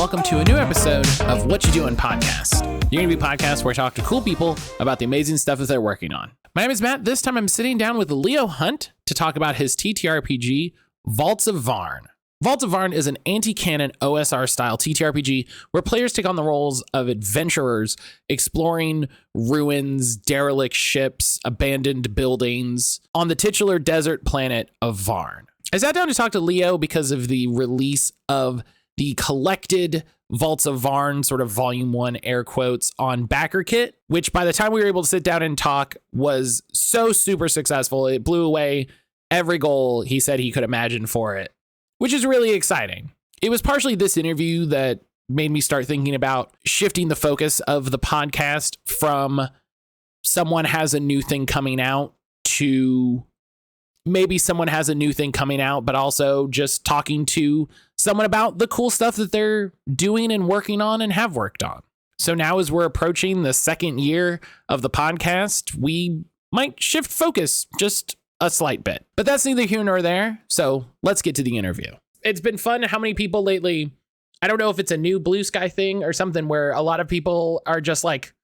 welcome to a new episode of What You Doing Podcast. The interview podcast where I talk to cool people about the amazing stuff that they're working on. My name is Matt. This time I'm sitting down with Leo Hunt to talk about his TTRPG, Vaults of Vaarn. Vaults of Vaarn is an anti-canon OSR-style TTRPG where players take on the roles of adventurers exploring ruins, derelict ships, abandoned buildings on the titular desert planet of Vaarn. I sat down to talk to Leo because of the release of the collected Vaults of Vaarn, sort of volume 1 air quotes, on BackerKit, which by the time we were able to sit down and talk was so super successful. It blew away every goal he said he could imagine for it, which is really exciting. It was partially this interview that made me start thinking about shifting the focus of the podcast from someone has a new thing coming out to maybe someone has a new thing coming out, but also just talking to someone about the cool stuff that they're doing and working on and have worked on. So now as we're approaching the second year of the podcast, we might shift focus just a slight bit, but that's neither here nor there. So let's get to the interview. It's been fun. How many people lately, I don't know if it's a new Blue Sky thing or something where a lot of people are just like,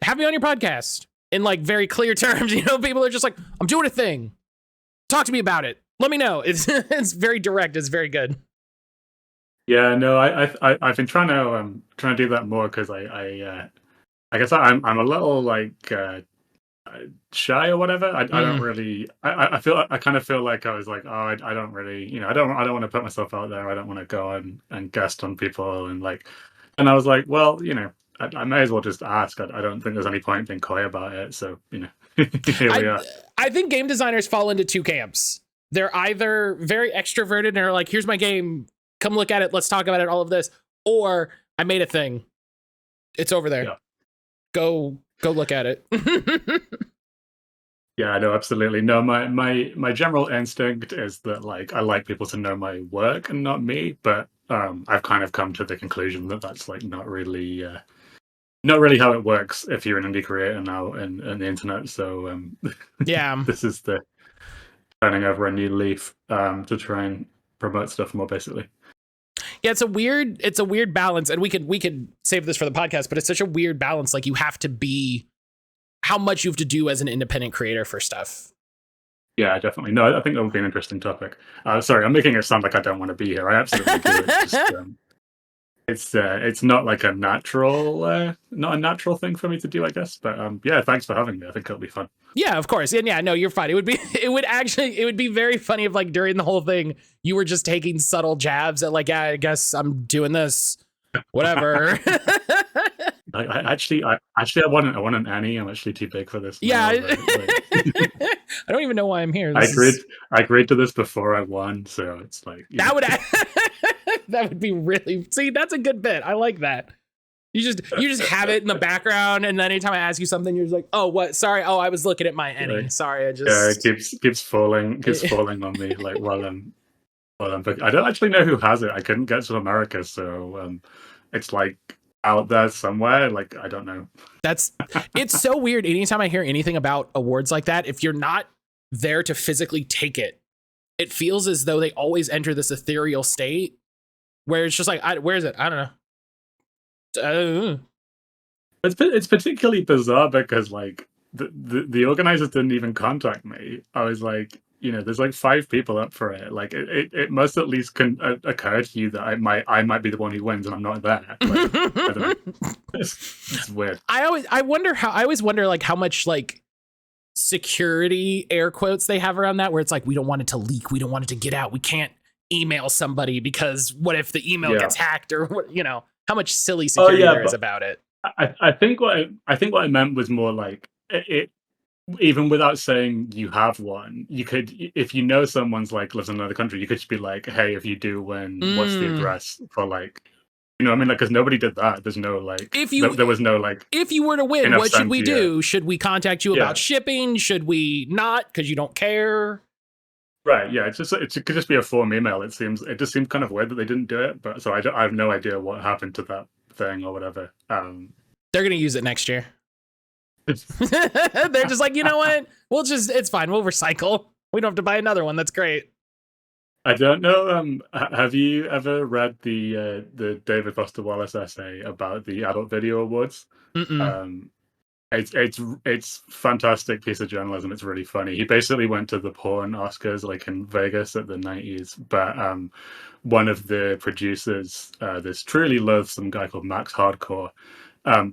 have me on your podcast in like very clear terms. You know, people are just like, I'm doing a thing. Talk to me about it. Let me know. It's very direct. It's very good. Yeah, no, I've been trying to do that more because I guess I'm a little like shy or whatever. I don't really. I kind of feel like I was like, oh, I don't really, I don't want to put myself out there. I don't want to go and guest on people and I was like, well, I may as well just ask. I don't think there's any point being coy about it. So, here we are. I think game designers fall into two camps. They're either very extroverted and are like, here's my game. Come look at it. Let's talk about it. All of this. Or I made a thing. It's over there. Yeah. Go look at it. Yeah, no, absolutely. No, my general instinct is that I like people to know my work and not me. But I've kind of come to the conclusion that that's not really how it works if you're an indie creator now and the internet. So yeah, this is the turning over a new leaf to try and promote stuff more, basically. Yeah, it's a weird balance, and we could save this for the podcast, but it's such a weird balance. Like, you have to be how much you have to do as an independent creator for stuff. Yeah, definitely. No, I think that would be an interesting topic. Sorry, I'm making it sound like I don't want to be here. I absolutely do. It's just, it's not like not a natural thing for me to do, I guess. But yeah, thanks for having me. I think it'll be fun. Yeah, of course. And yeah, no, you're fine. It would be very funny if during the whole thing you were just taking subtle jabs at yeah, I guess I'm doing this, whatever. I want an Annie. I'm actually too big for this. Yeah, I don't even know why I'm here. I agreed to this before I won, so it's that would that would be really. See, that's a good bit. I like that. You just have it in the background, and then anytime I ask you something, you're just like, oh, what? Sorry. Oh, I was looking at my Annie. Sorry, I just. Yeah, it keeps falling on me while I'm. I don't actually know who has it. I couldn't get to America, so it's out there somewhere. I don't know. It's so weird. Anytime I hear anything about awards like that, if you're not there to physically take it, it feels as though they always enter this ethereal state where it's just where is it? I don't know. It's particularly bizarre because the organizers didn't even contact me. I was like, there's 5 people up for it. It must at least occur to you that I might be the one who wins and I'm not there. I don't know. It's weird. I always wonder how much security air quotes they have around that, where it's we don't want it to leak, we don't want it to get out, we can't email somebody because what if the email gets hacked, or what, how much silly security there is about it. I think what I meant was more it. Even without saying you have one, you could, if someone's lives in another country, you could just be hey, if you do win, what's the address for because nobody did that. There's no there was no if you were to win, what should we do? Should we contact you about shipping? Should we not, because you don't care? Right. Yeah. It could just be a form email. It just seemed kind of weird that they didn't do it. But so I have no idea what happened to that thing or whatever. They're gonna use it next year. They're just you know what? It's fine. We'll recycle. We don't have to buy another one. That's great. I don't know. Have you ever read the David Foster Wallace essay about the Adult Video Awards? Mm-mm. Um, it's fantastic piece of journalism. It's really funny. He basically went to the porn Oscars like in Vegas at the 90s, but one of the producers, this truly loathsome guy called Max Hardcore,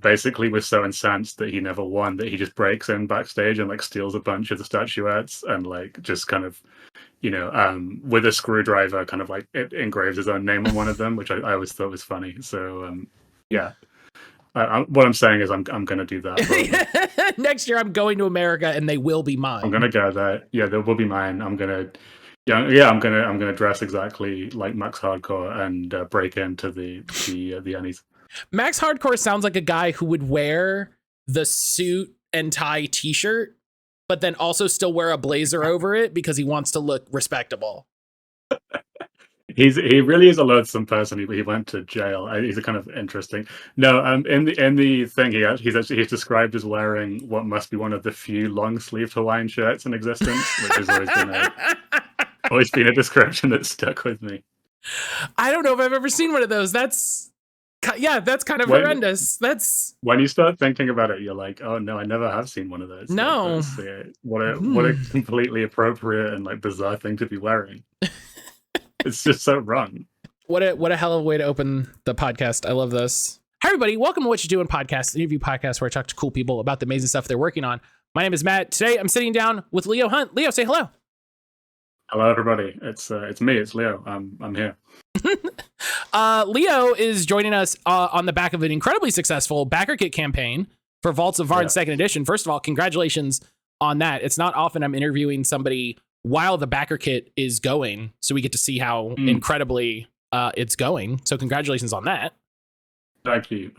basically was so incensed that he never won that he just breaks in backstage and like steals a bunch of the statuettes and like just kind of with a screwdriver kind of like it engraves his own name on one of them, which I always thought was funny. So yeah. What I'm saying is I'm going to do that. Next year I'm going to America and they will be mine. I'm going to go there. Yeah, they will be mine. I'm going to I'm gonna dress exactly like Max Hardcore and break into the Annies. Max Hardcore sounds like a guy who would wear the suit and tie T-shirt, but then also still wear a blazer over it because he wants to look respectable. He really is a loathsome person. He went to jail. He's a kind of interesting. No, in the thing he's described as wearing what must be one of the few long sleeved Hawaiian shirts in existence, which has always been a description that stuck with me. I don't know if I've ever seen one of those. That's kind of horrendous. That's when you start thinking about it, you're like, oh no, I never have seen one of those. No, what a completely appropriate and like bizarre thing to be wearing. It's just so wrong. What a hell of a way to open the podcast. I love this. Hi everybody, welcome to What You Do in Podcast, an interview podcast where I talk to cool people about the amazing stuff they're working on. My name is Matt. Today I'm sitting down with Leo Hunt. Leo, say hello. Hello everybody. It's me. It's Leo. I'm here. Leo is joining us on the back of an incredibly successful backer kit campaign for Vaults of Vaarn Second Edition. First of all, congratulations on that. It's not often I'm interviewing somebody while the backer kit is going, so we get to see how incredibly it's going. So congratulations on that. Thank you.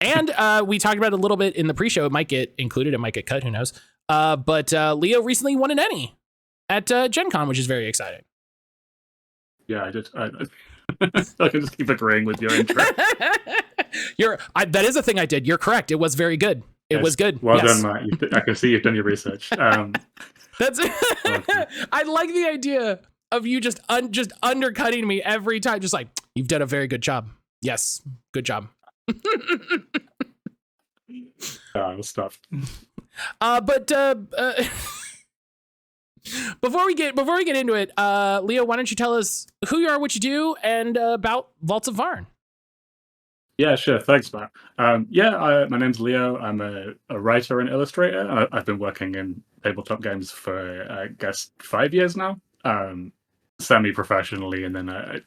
And we talked about it a little bit in the pre-show. It might get included, it might get cut, who knows. But Leo recently won an Ennie at Gen Con, which is very exciting. Yeah, I did. I can just keep agreeing with your intro. That is a thing I did. You're correct. It was very good. It was good. Well done, Matt. I can see you've done your research. That's I like the idea of you just undercutting me every time. Just like, you've done a very good job. Yes, good job. I'll stop. But before we get into it, Leo, why don't you tell us who you are, what you do, and about Vaults of Vaarn? Yeah, sure. Thanks, Matt. My name's Leo. I'm a writer and illustrator. I've been working in tabletop games for, I guess, 5 years now, semi-professionally, and then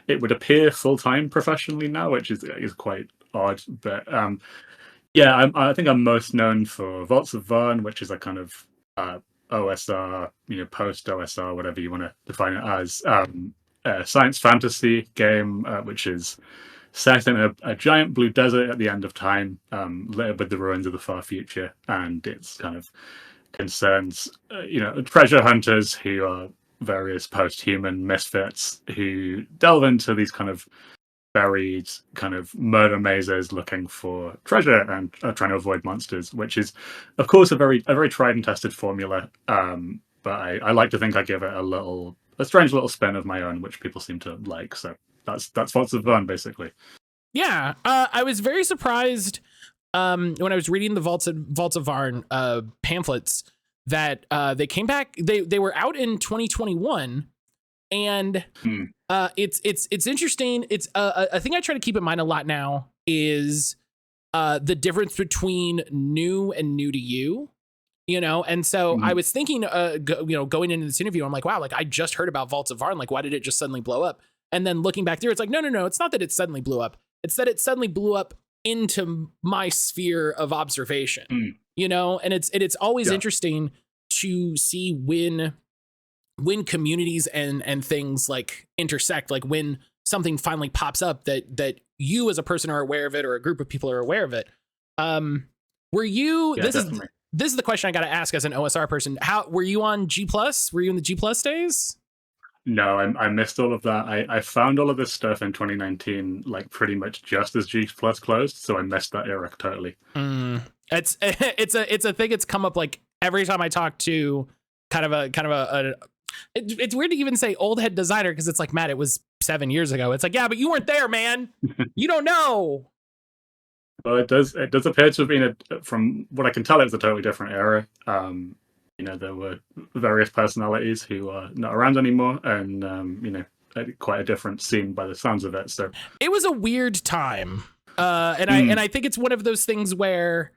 it would appear full-time professionally now, which is quite odd. But I think I'm most known for Vaults of Vaarn, which is a kind of OSR, post-OSR, whatever you want to define it as, science fantasy game, which is set in a giant blue desert at the end of time, littered with the ruins of the far future, and it's kind of concerns, treasure hunters who are various post-human misfits who delve into these kind of buried kind of murder mazes looking for treasure and trying to avoid monsters, which is, of course, a very tried and tested formula. But I like to think I give it a strange little spin of my own, which people seem to like. So that's Vaults of Vaarn, basically. Yeah, I was very surprised when I was reading the Vaults of Vaarn pamphlets that they came back. They were out in 2021, and it's interesting. It's a thing I try to keep in mind a lot now is the difference between new and new to you. And so I was thinking, going into this interview, I'm like, wow, like I just heard about Vaults of Vaarn. Like, why did it just suddenly blow up? And then looking back through, it's like, no. It's not that it suddenly blew up. It's that it suddenly blew up into my sphere of observation, and it's always interesting to see when communities and things like intersect, like when something finally pops up that you as a person are aware of it or a group of people are aware of it. Were you, this is the question I got to ask as an OSR person. How were you on G+? Were you in the G+ days? No, I missed all of that. I found all of this stuff in 2019, like pretty much just as G+ closed, so I missed that era totally. It's a thing. It's come up like every time I talk to kind of a It's weird to even say old head designer because it's like, Matt, it was 7 years ago. It's like, yeah, but you weren't there, man. You don't know. Well, it does appear to have been from what I can tell, it was a totally different era. There were various personalities who are not around anymore, and quite a different scene by the sounds of it. So it was a weird time, and I think it's one of those things where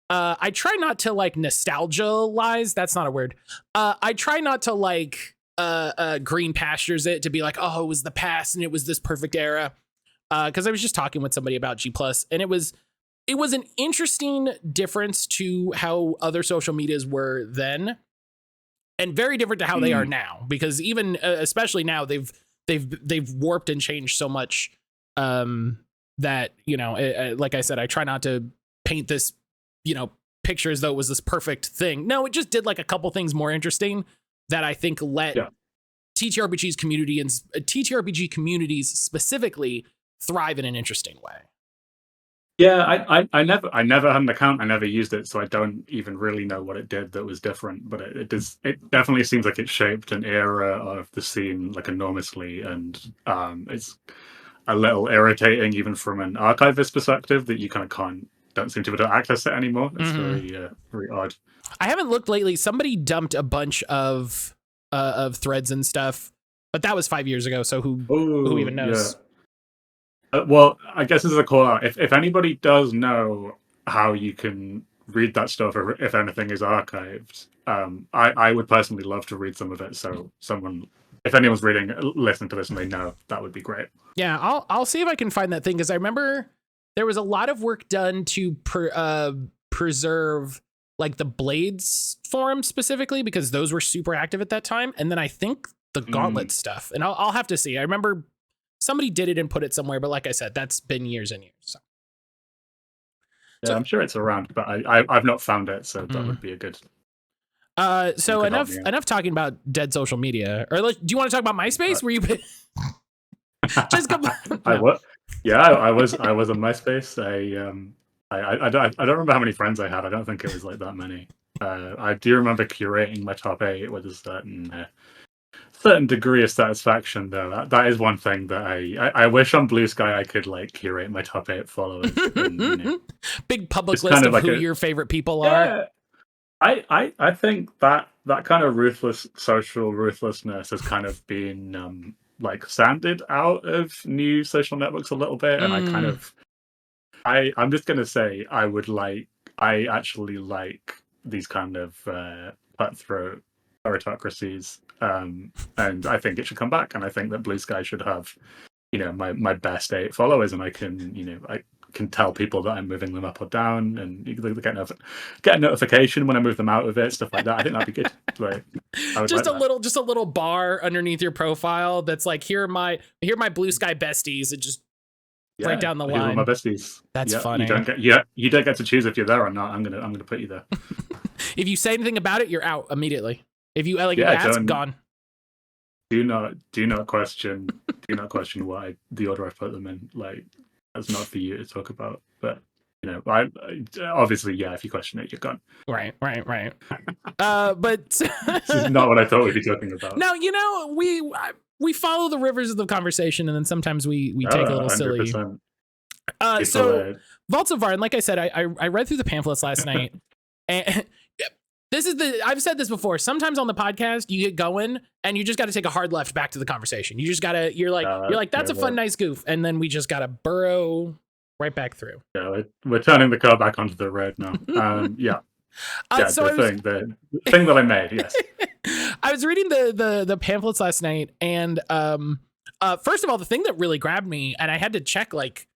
I try not to like nostalgia-lize. That's not a word. I try not to like green pastures it to be like, oh, it was the past and it was this perfect era. Because I was just talking with somebody about G+, and it was an interesting difference to how other social medias were then, and very different to how they are now. Because even especially now, they've warped and changed so much that like I said, I try not to paint this picture as though it was this perfect thing. No, it just did like a couple things more interesting that I think let TTRPG's community and TTRPG communities specifically thrive in an interesting way. Yeah, I never had an account. I never used it, so I don't even really know what it did that was different. But it definitely seems like it shaped an era of the scene like enormously, and it's a little irritating even from an archivist perspective that you kind of don't seem to be able to access it anymore. It's very odd. I haven't looked lately. Somebody dumped a bunch of threads and stuff, but that was 5 years ago. So who even knows? Yeah. Well, I guess this is a call out. If anybody does know how you can read that stuff, or if anything is archived, I would personally love to read some of it. So if anyone's listening to this and they know, that would be great. Yeah, I'll see if I can find that thing, because I remember there was a lot of work done to preserve like the Blades forum specifically, because those were super active at that time. And then I think the Gauntlet stuff, and I'll have to see. I remember somebody did it and put it somewhere, but like I said, that's been years and years. So I'm sure it's around, but I've not found it, so that would be a good. So enough talking about dead social media. Or do you want to talk about MySpace? Were you just go? No. I was on MySpace. I don't remember how many friends I had. I don't think it was like that many. I do remember curating my top 8 with a certain degree of satisfaction, though. That is one thing that I wish on Blue Sky I could like curate my top 8 followers. And, big public list of like who your favorite people are. I think that kind of social ruthlessness has kind of been like sanded out of new social networks a little bit, and I'm just gonna say I actually like these kind of cutthroat meritocracies, and I think it should come back, and I think that Blue Sky should have my best 8 followers, and I can tell people that I'm moving them up or down, and you can get a notification when I move them out of it, stuff like that. I think that'd be good. Like, just a little bar underneath your profile that's like, here are my Blue Sky besties, and just right down the line. My besties. That's funny. You don't get to choose if you're there or not. I'm gonna put you there. If you say anything about it, you're out immediately. If you ask, gone. Do not question why the order I put them in. Like, that's not for you to talk about. But I obviously, if you question it, you're gone. Right. But this is not what I thought we'd be talking about. No, we follow the rivers of the conversation, and then sometimes we take a little 100%. Silly. So Vaults of Vaarn, like I said, I read through the pamphlets last night, and I've said this before. Sometimes on the podcast, you get going and you just got to take a hard left back to the conversation. You just gotta, you're like, that's a fun, nice goof. And then we just got to burrow right back through. Yeah, we're turning the car back onto the road now. So the thing that I made, yes. I was reading the pamphlets last night, and first of all, the thing that really grabbed me, and I had to check like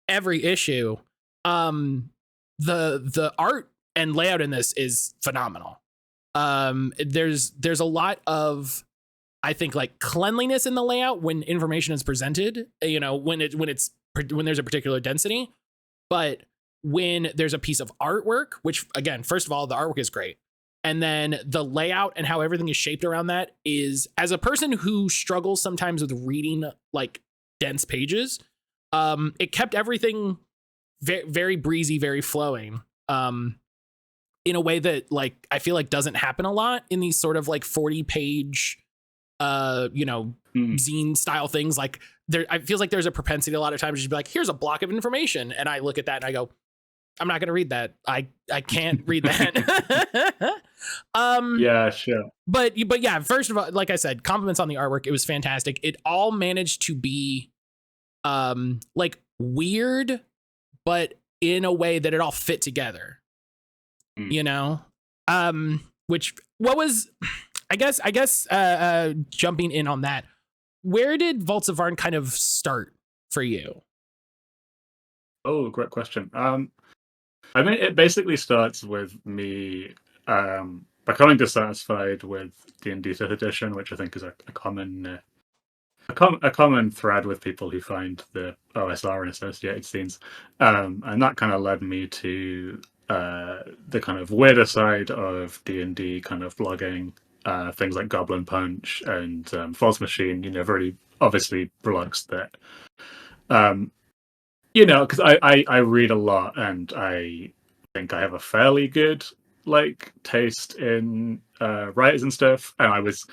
every issue, the art and layout in this is phenomenal. There's a lot of, I think, like cleanliness in the layout when information is presented, when there's a particular density, but when there's a piece of artwork, which again, first of all, the artwork is great. And then the layout and how everything is shaped around that is, as a person who struggles sometimes with reading like dense pages, it kept everything very breezy, very flowing. In a way that like I feel like doesn't happen a lot in these sort of like 40-page zine style things. Like I feels like there's a propensity a lot of times to be like, here's a block of information. And I look at that and I go, I'm not going to read that. I can't read that. Yeah, sure. But yeah, first of all, like I said, compliments on the artwork. It was fantastic. It all managed to be like weird, but in a way that it all fit together, which what was, I guess, jumping in on that, where did Vaults of Vaarn kind of start for you? Oh, great question. I mean, it basically starts with me becoming dissatisfied with D&D 5th edition, which I think is a common thread with people who find the OSR and associated scenes, and that kind of led me to the kind of weirder side of D&D kind of blogging, things like Goblin Punch and False Machine. Very obviously plugs that. Because I read a lot, and I think I have a fairly good taste in writers and stuff, and I was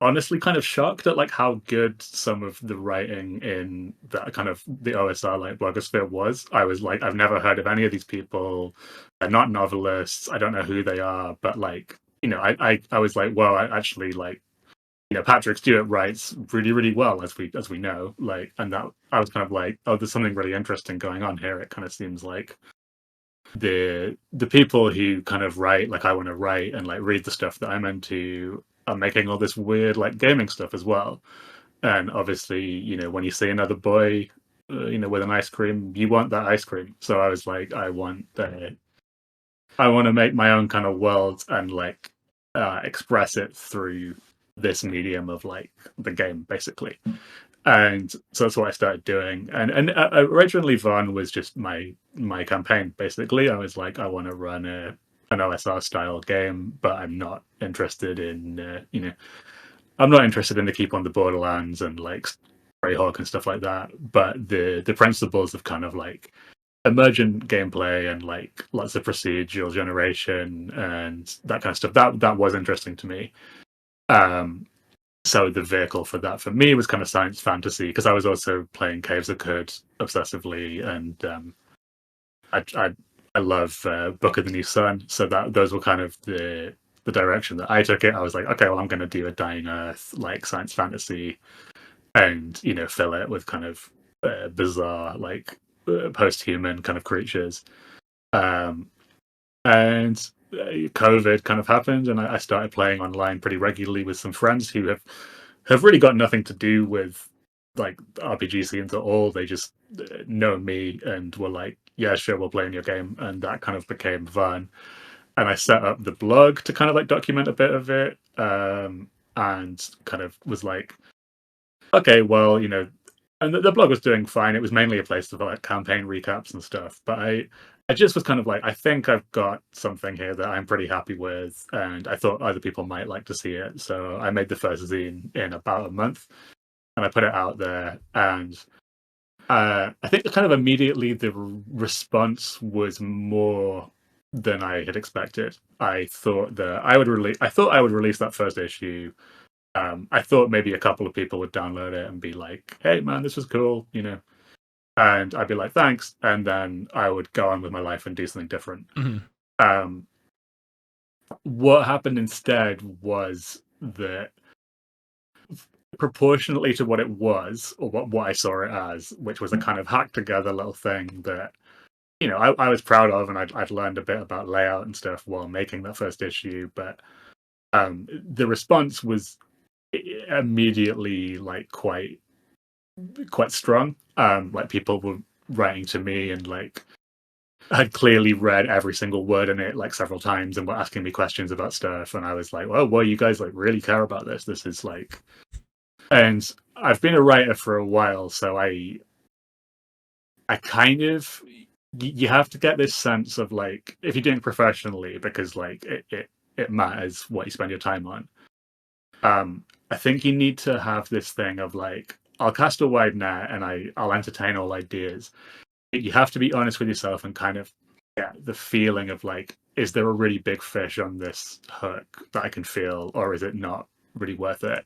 honestly kind of shocked at how good some of the writing in that kind of the OSR blogosphere was. I was like, I've never heard of any of these people. They're not novelists. I don't know who they are, but I was like, well, I actually Patrick Stewart writes really, really well, as we know, and that I was kind of like, oh, there's something really interesting going on here. It kind of seems like the people who kind of write like I want to write and read the stuff that I'm into are making all this weird gaming stuff as well. And obviously, when you see another boy, with an ice cream, you want that ice cream. So I was like, I want to make my own kind of world and express it through this medium of the game, basically. And so that's what I started doing. And originally Vaarn was just my campaign, basically. I was like, I want to run an OSR style game, but I'm not interested in I'm not interested in the Keep on the Borderlands and Greyhawk and stuff like that. But the principles of kind of emergent gameplay and lots of procedural generation and that kind of stuff, that was interesting to me. So the vehicle for that for me was kind of science fantasy, because I was also playing Caves of Qud obsessively, and I love Book of the New Sun. So those were kind of the direction that I took it. I was like, okay, well, I'm going to do a Dying Earth science fantasy, and fill it with kind of bizarre post-human kind of creatures. And COVID kind of happened, and I started playing online pretty regularly with some friends who have really got nothing to do with RPG scenes at all. They just know me and were like, yeah, sure, we'll play in your game. And that kind of became Vaarn. And I set up the blog to kind of document a bit of it, and kind of was like, okay, well, and the blog was doing fine. It was mainly a place for campaign recaps and stuff, but I just was kind of like, I think I've got something here that I'm pretty happy with, and I thought other people might like to see it. So I made the first zine in about a month, and I put it out there, and I think kind of immediately the response was more than I had expected. I thought that I would release that first issue. I thought maybe a couple of people would download it and be like, hey man, this was cool, and I'd be like, thanks, and then I would go on with my life and do something different. Mm-hmm. What happened instead was that, proportionately to what it was, or what I saw it as, which was a kind of hacked together little thing that I was proud of, and I'd learned a bit about layout and stuff while making that first issue, but the response was immediately quite strong. People were writing to me and had clearly read every single word in it several times and were asking me questions about stuff, and I was like, well, you guys really care about this. This is and I've been a writer for a while, so I kind of, you have to get this sense of if you're doing it professionally, because it matters what you spend your time on. I think you need to have this thing of I'll cast a wide net and I'll entertain all ideas. You have to be honest with yourself and kind of get the feeling of is there a really big fish on this hook that I can feel, or is it not really worth it?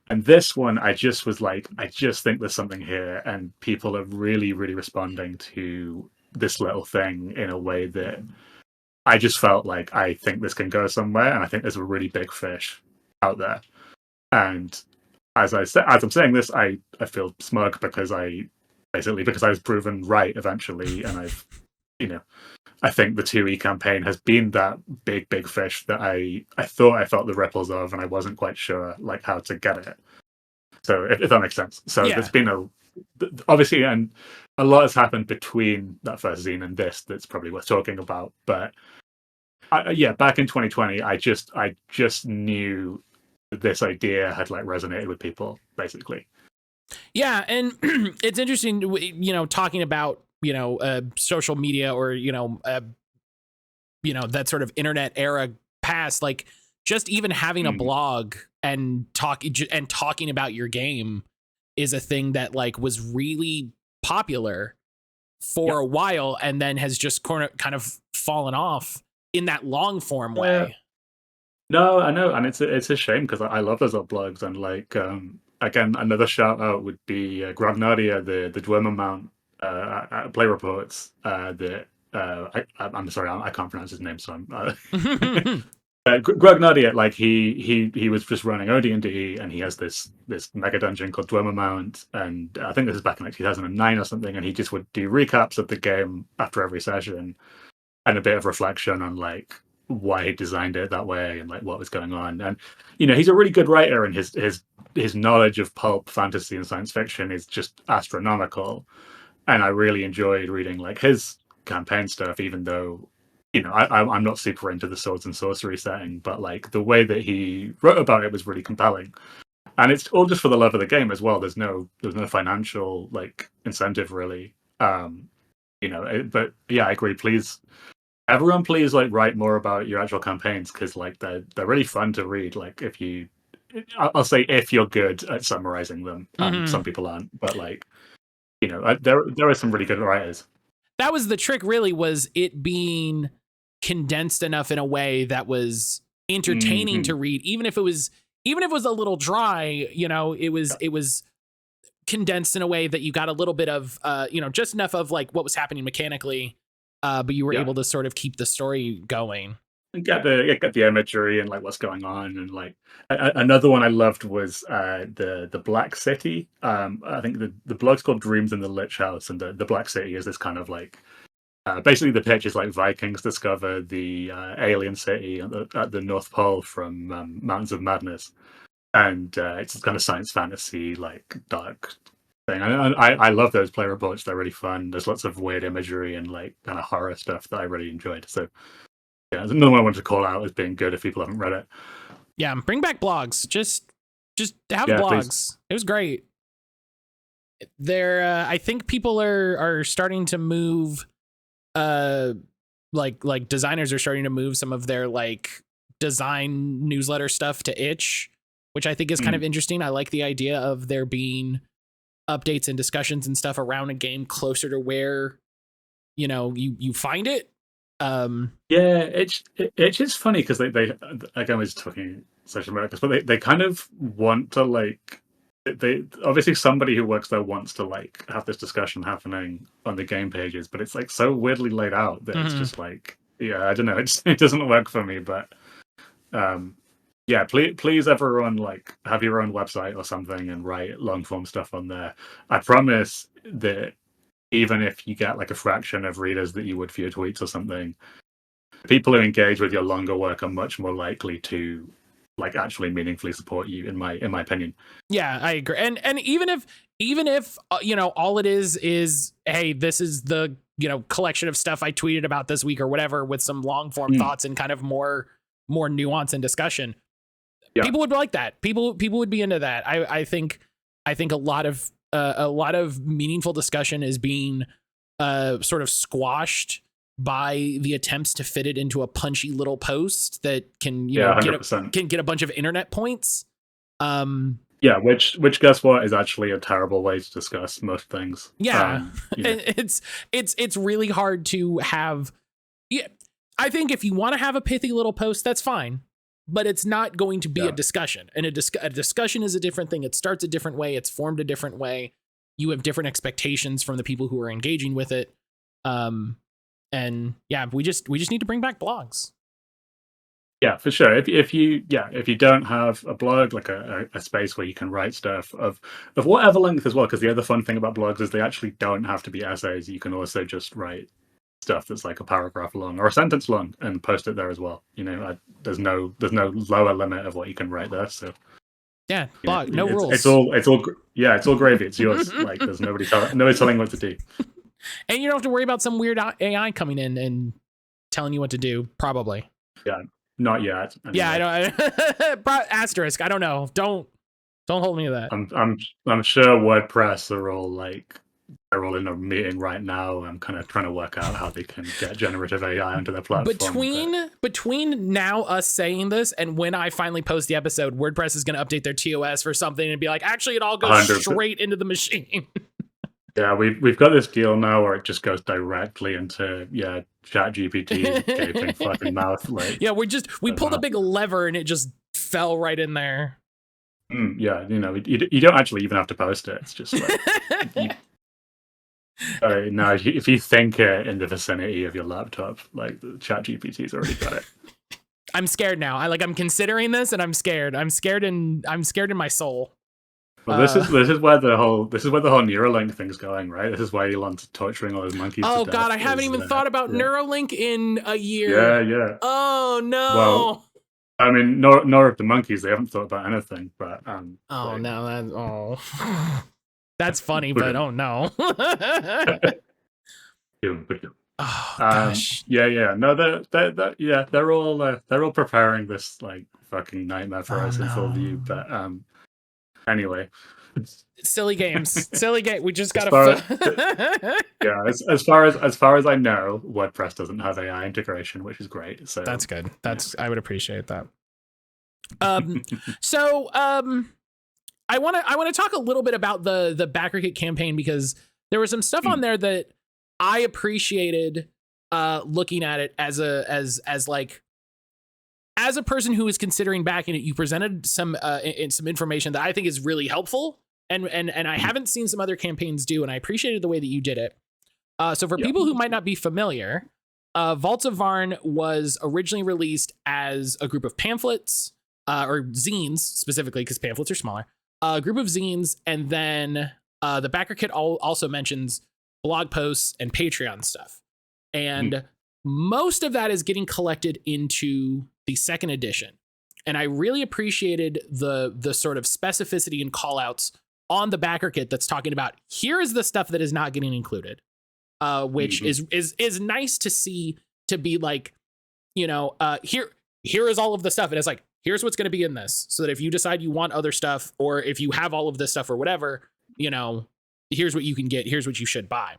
And this one, I just was like, I just think there's something here, and people are really, really responding to this little thing in a way that I just felt like I think this can go somewhere, and I think there's a really big fish out there. And as I'm saying this, I feel smug because I was proven right eventually, and I think the 2E campaign has been that big fish that I thought I felt the ripples of, and I wasn't quite sure like how to get it. So if that makes sense. So there's been obviously, and a lot has happened between that first zine and this that's probably worth talking about. But back in 2020, I just knew that this idea had like resonated with people, basically. Yeah, and it's interesting, talking about social media or that sort of internet era past, like just even having a blog and talking about your game is a thing that like was really popular for a while, and then has just kind of fallen off in that long form way. No, I know, and it's a shame because I love those old blogs, and like again, another shout out would be Grognadia, the Dwemer Mount Play Reports. I'm sorry, I can't pronounce his name, so I'm. Grognadia, like he was just running OD&D, and he has this mega dungeon called Dwemer Mount, and I think this is back in like 2009 or something, and he just would do recaps of the game after every session, and a bit of reflection on like why he designed it that way and like what was going on. And he's a really good writer, and his knowledge of pulp fantasy and science fiction is just astronomical. And I really enjoyed reading like his campaign stuff, even though I'm not super into the swords and sorcery setting, but like the way that he wrote about it was really compelling. And it's all just for the love of the game as well. There's no financial like incentive really. But yeah, I agree. Please, everyone, please like write more about your actual campaigns, because like they're really fun to read. Like I'll say if you're good at summarizing them. Some people aren't, but like there are some really good writers. That was the trick, really, was it being condensed enough in a way that was entertaining to read, even if it was a little dry. It was condensed in a way that you got a little bit of just enough of like what was happening mechanically, but you were able to sort of keep the story going and get the imagery and like what's going on. And like another one I loved was the Black City. I think the blog's called Dreams in the Lich House, and the Black City is this kind of like basically the pitch is like Vikings discover the alien city at the North Pole from Mountains of Madness, and it's this kind of science fantasy like dark thing. And I love those play reports. They're really fun. There's lots of weird imagery and like kind of horror stuff that I really enjoyed. So yeah, there's another one I wanted to call out as being good if people haven't read it. Yeah, bring back blogs. Just have blogs. Please. It was great. I think people are starting to move. Like designers are starting to move some of their like design newsletter stuff to Itch, which I think is kind of interesting. I like the idea of there being updates and discussions and stuff around a game closer to where you find it. It's just funny because they again, I was talking social media, but they kind of want to like, they obviously, somebody who works there wants to like have this discussion happening on the game pages, but it's like so weirdly laid out that it's just like, I don't know, it doesn't work for me. But please everyone like have your own website or something and write long form stuff on there. I promise that even if you get like a fraction of readers that you would for your tweets or something, people who engage with your longer work are much more likely to like actually meaningfully support you, in my opinion. Yeah, I agree. And even if all it is, hey, this is the collection of stuff I tweeted about this week or whatever, with some long form thoughts and kind of more nuance and discussion, people would like that. People would be into that. I think a lot of meaningful discussion is being sort of squashed by the attempts to fit it into a punchy little post that can get a bunch of internet points. Which guess what is actually a terrible way to discuss most things. It's really hard to have. I think if you want to have a pithy little post, that's fine. but it's not going to be a discussion. And a discussion is a different thing. It starts a different way. It's formed a different way. You have different expectations from the people who are engaging with it. And yeah, we just need to bring back blogs. Yeah, for sure. If you don't have a blog, like a space where you can write stuff of whatever length as well, because the other fun thing about blogs is they actually don't have to be essays. You can also just write stuff that's like a paragraph long or a sentence long and post it there as well. There's no lower limit of what you can write there. So yeah, blog, no rules. It's all gravy. It's yours. Like there's nobody telling what to do. And you don't have to worry about some weird AI coming in and telling you what to do. Probably. Yeah. Not yet. Anyway. Yeah, I don't. Asterisk. I don't know. Don't hold me to that. I'm sure WordPress are all in a meeting right now. I'm kind of trying to work out how they can get generative AI onto their platform. Between now us saying this and when I finally post the episode, WordPress is going to update their TOS for something and be like, actually, it all goes 100%. Straight into the machine. Yeah, we've got this deal now where it just goes directly into ChatGPT's gaping fucking mouth. Like we pulled a big lever and it just fell right in there. Yeah, you don't actually even have to post it. It's just like if you think it in the vicinity of your laptop, like the ChatGPT's already got it. I'm scared now. I'm considering this and I'm scared. I'm scared in my soul. Well, this is where the whole Neuralink thing's going, right? This is why Elon's torturing all those monkeys. Oh God, I haven't even thought about Neuralink in a year. Yeah. Oh no. Well, I mean, nor of the monkeys. They haven't thought about anything. But that's funny. But oh no. Oh gosh. Yeah. No, they're all preparing this like fucking nightmare for us in full view. But anyway, silly games. We just gotta. As far as I know, WordPress doesn't have AI integration, which is great. So that's good. I would appreciate that. I want to talk a little bit about the BackerKit campaign because there was some stuff on there that I appreciated. Looking at it as a person who is considering backing it, you presented some information that I think is really helpful, and I haven't seen some other campaigns do, and I appreciated the way that you did it. So for people who might not be familiar, Vaults of Vaarn was originally released as a group of pamphlets, or zines specifically, because pamphlets are smaller. A group of zines, and then the BackerKit also mentions blog posts and Patreon stuff, and most of that is getting collected into the second edition. And I really appreciated the sort of specificity and call outs on the BackerKit that's talking about here is the stuff that is not getting included, which is nice to see, to be like, here is all of the stuff. And it's like, here's what's going to be in this, so that if you decide you want other stuff, or if you have all of this stuff or whatever, here's what you can get, here's what you should buy.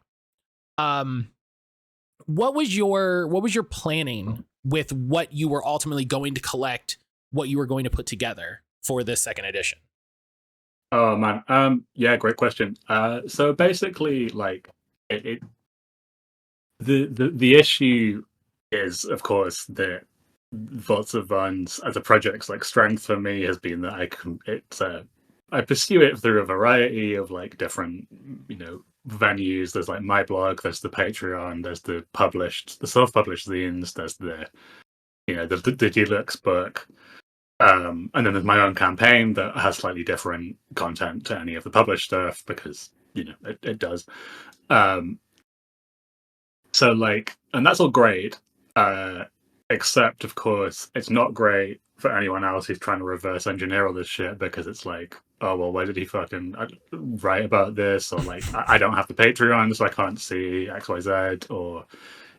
What was your planning with what you were ultimately going to collect, what you were going to put together for this second edition? Oh man, yeah, great question. So basically, like, the issue is, of course, that Vaults of Vaarn's as a project's like strength for me has been that I pursue it through a variety of like different venues. There's like my blog, there's the Patreon, there's the self-published zines, there's the deluxe book, and then there's my own campaign that has slightly different content to any of the published stuff because it does. So like, and that's all great, except of course it's not great for anyone else who's trying to reverse engineer all this shit, because it's like, oh well, why did he fucking write about this? Or like, I don't have the Patreon, so I can't see XYZ. Or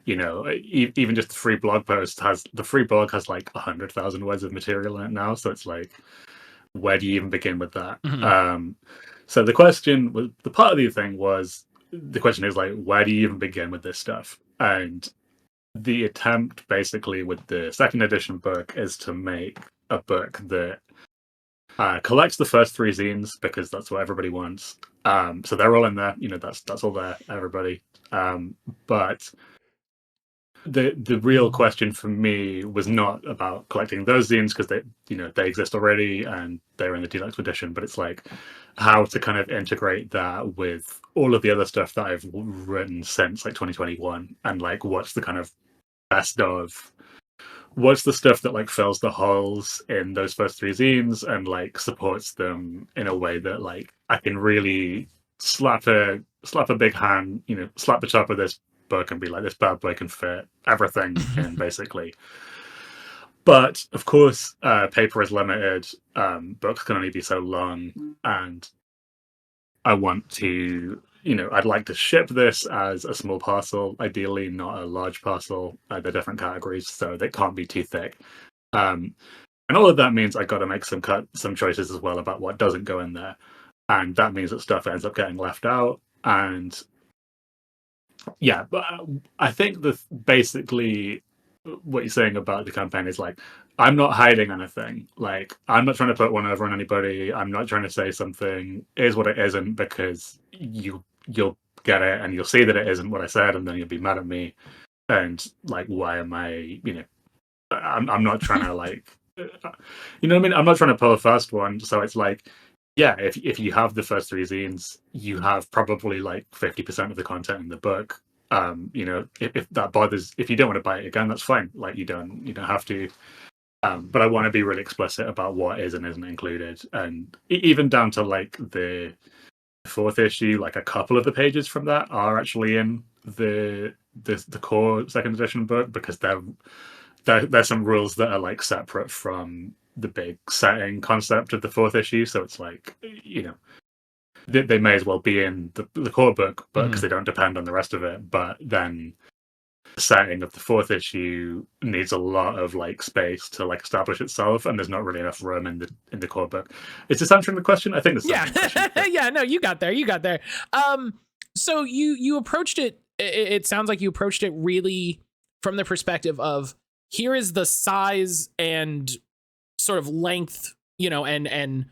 even just the free blog has like 100,000 words of material in it now. So it's like, where do you even begin with that? So the question was, the part of the thing was, the question is like, where do you even begin with this stuff? And the attempt basically with the second edition book is to make a book that collects the first three zines, because that's what everybody wants. So they're all in there, that's all there, everybody. But the real question for me was not about collecting those zines, because they exist already and they're in the deluxe edition, but it's like how to kind of integrate that with all of the other stuff that I've written since like 2021, and like what's the kind of best of, what's the stuff that like fills the holes in those first three zines and like supports them in a way that like I can really slap a big hand, slap the top of this book and be like, this bad boy can fit everything in, basically. But of course, paper is limited. Books can only be so long, and I want to, I'd like to ship this as a small parcel, ideally not a large parcel. They're different categories, so they can't be too thick. And all of that means I got to make some choices as well about what doesn't go in there, and that means that stuff ends up getting left out. And yeah, but I think basically what you're saying about the campaign is like, I'm not hiding anything. Like, I'm not trying to put one over on anybody. I'm not trying to say something is what it isn't, because you'll get it and you'll see that it isn't what I said, and then you'll be mad at me. And like, why am I? I'm not trying to like, what I mean? I'm not trying to pull a fast one. So it's like, yeah, if you have the first three zines, you have probably like 50% of the content in the book. If that bothers, if you don't want to buy it again, that's fine. Like, you don't have to. But I want to be really explicit about what is and isn't included, and even down to like the fourth issue. Like, a couple of the pages from that are actually in the core second edition book, because there's some rules that are like separate from the big setting concept of the fourth issue. So it's like, they may as well be in the core book, but because they don't depend on the rest of it. But then the setting of the fourth issue needs a lot of like space to like establish itself, and there's not really enough room in the core book. Is this answering the question? I think it's yeah. No, you got there. So you approached it. It sounds like you approached it really from the perspective of, here is the size and sort of length, and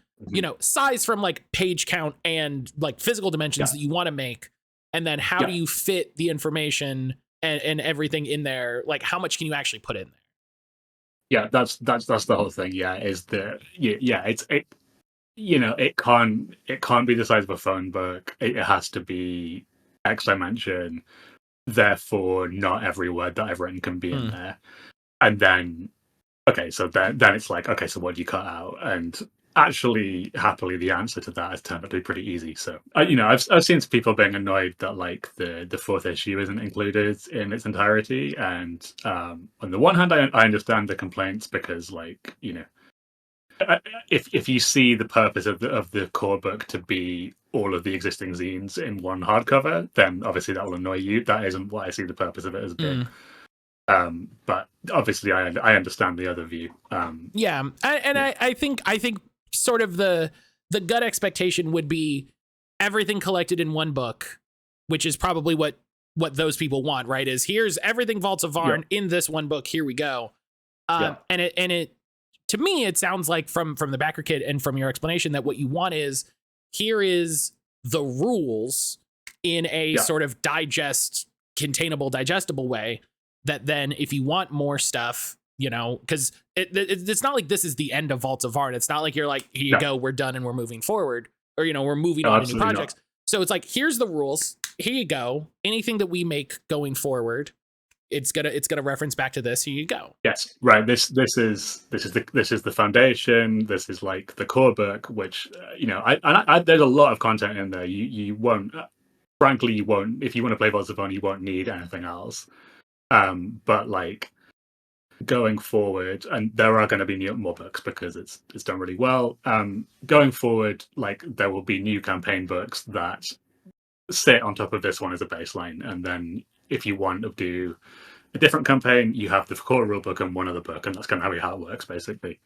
size from like page count and like physical dimensions that you want to make, and then how do you fit the information and everything in there? Like, how much can you actually put in there? Yeah, that's the whole thing. It can't be the size of a phone book. It has to be X dimension. Therefore, not every word that I've written can be in there. And then, okay, so then it's like, okay, so what do you cut out? And actually, happily, the answer to that has turned out to be pretty easy. So, I've seen some people being annoyed that like the fourth issue isn't included in its entirety. And on the one hand, I understand the complaints, because like, if you see the purpose of the core book to be all of the existing zines in one hardcover, then obviously that will annoy you. That isn't what I see the purpose of it as being. But obviously I understand the other view. I think sort of the gut expectation would be everything collected in one book, which is probably what those people want, right? Is, here's everything Vaults of Vaarn in this one book. Here we go. And it to me, it sounds like from the backer kit and from your explanation that what you want is, here is the rules in a sort of containable, digestible way, that then if you want more stuff, because it's not like this is the end of Vaults of Vaarn. It's not like you're like, here you go, we're done and we're moving forward, or we're moving on to new projects. Not. So it's like, here's the rules, here you go. Anything that we make going forward, it's gonna reference back to this. Here you go. Yes, right. This is the foundation. This is like the core book, which I there's a lot of content in there. You won't, frankly, you won't, if you want to play Vaults of Vaarn, you won't need anything else. But like, going forward, and there are going to be more books because it's done really well. Going forward, like, there will be new campaign books that sit on top of this one as a baseline, and then if you want to do a different campaign, you have the core rulebook and one other book, and that's kind of how it works, basically.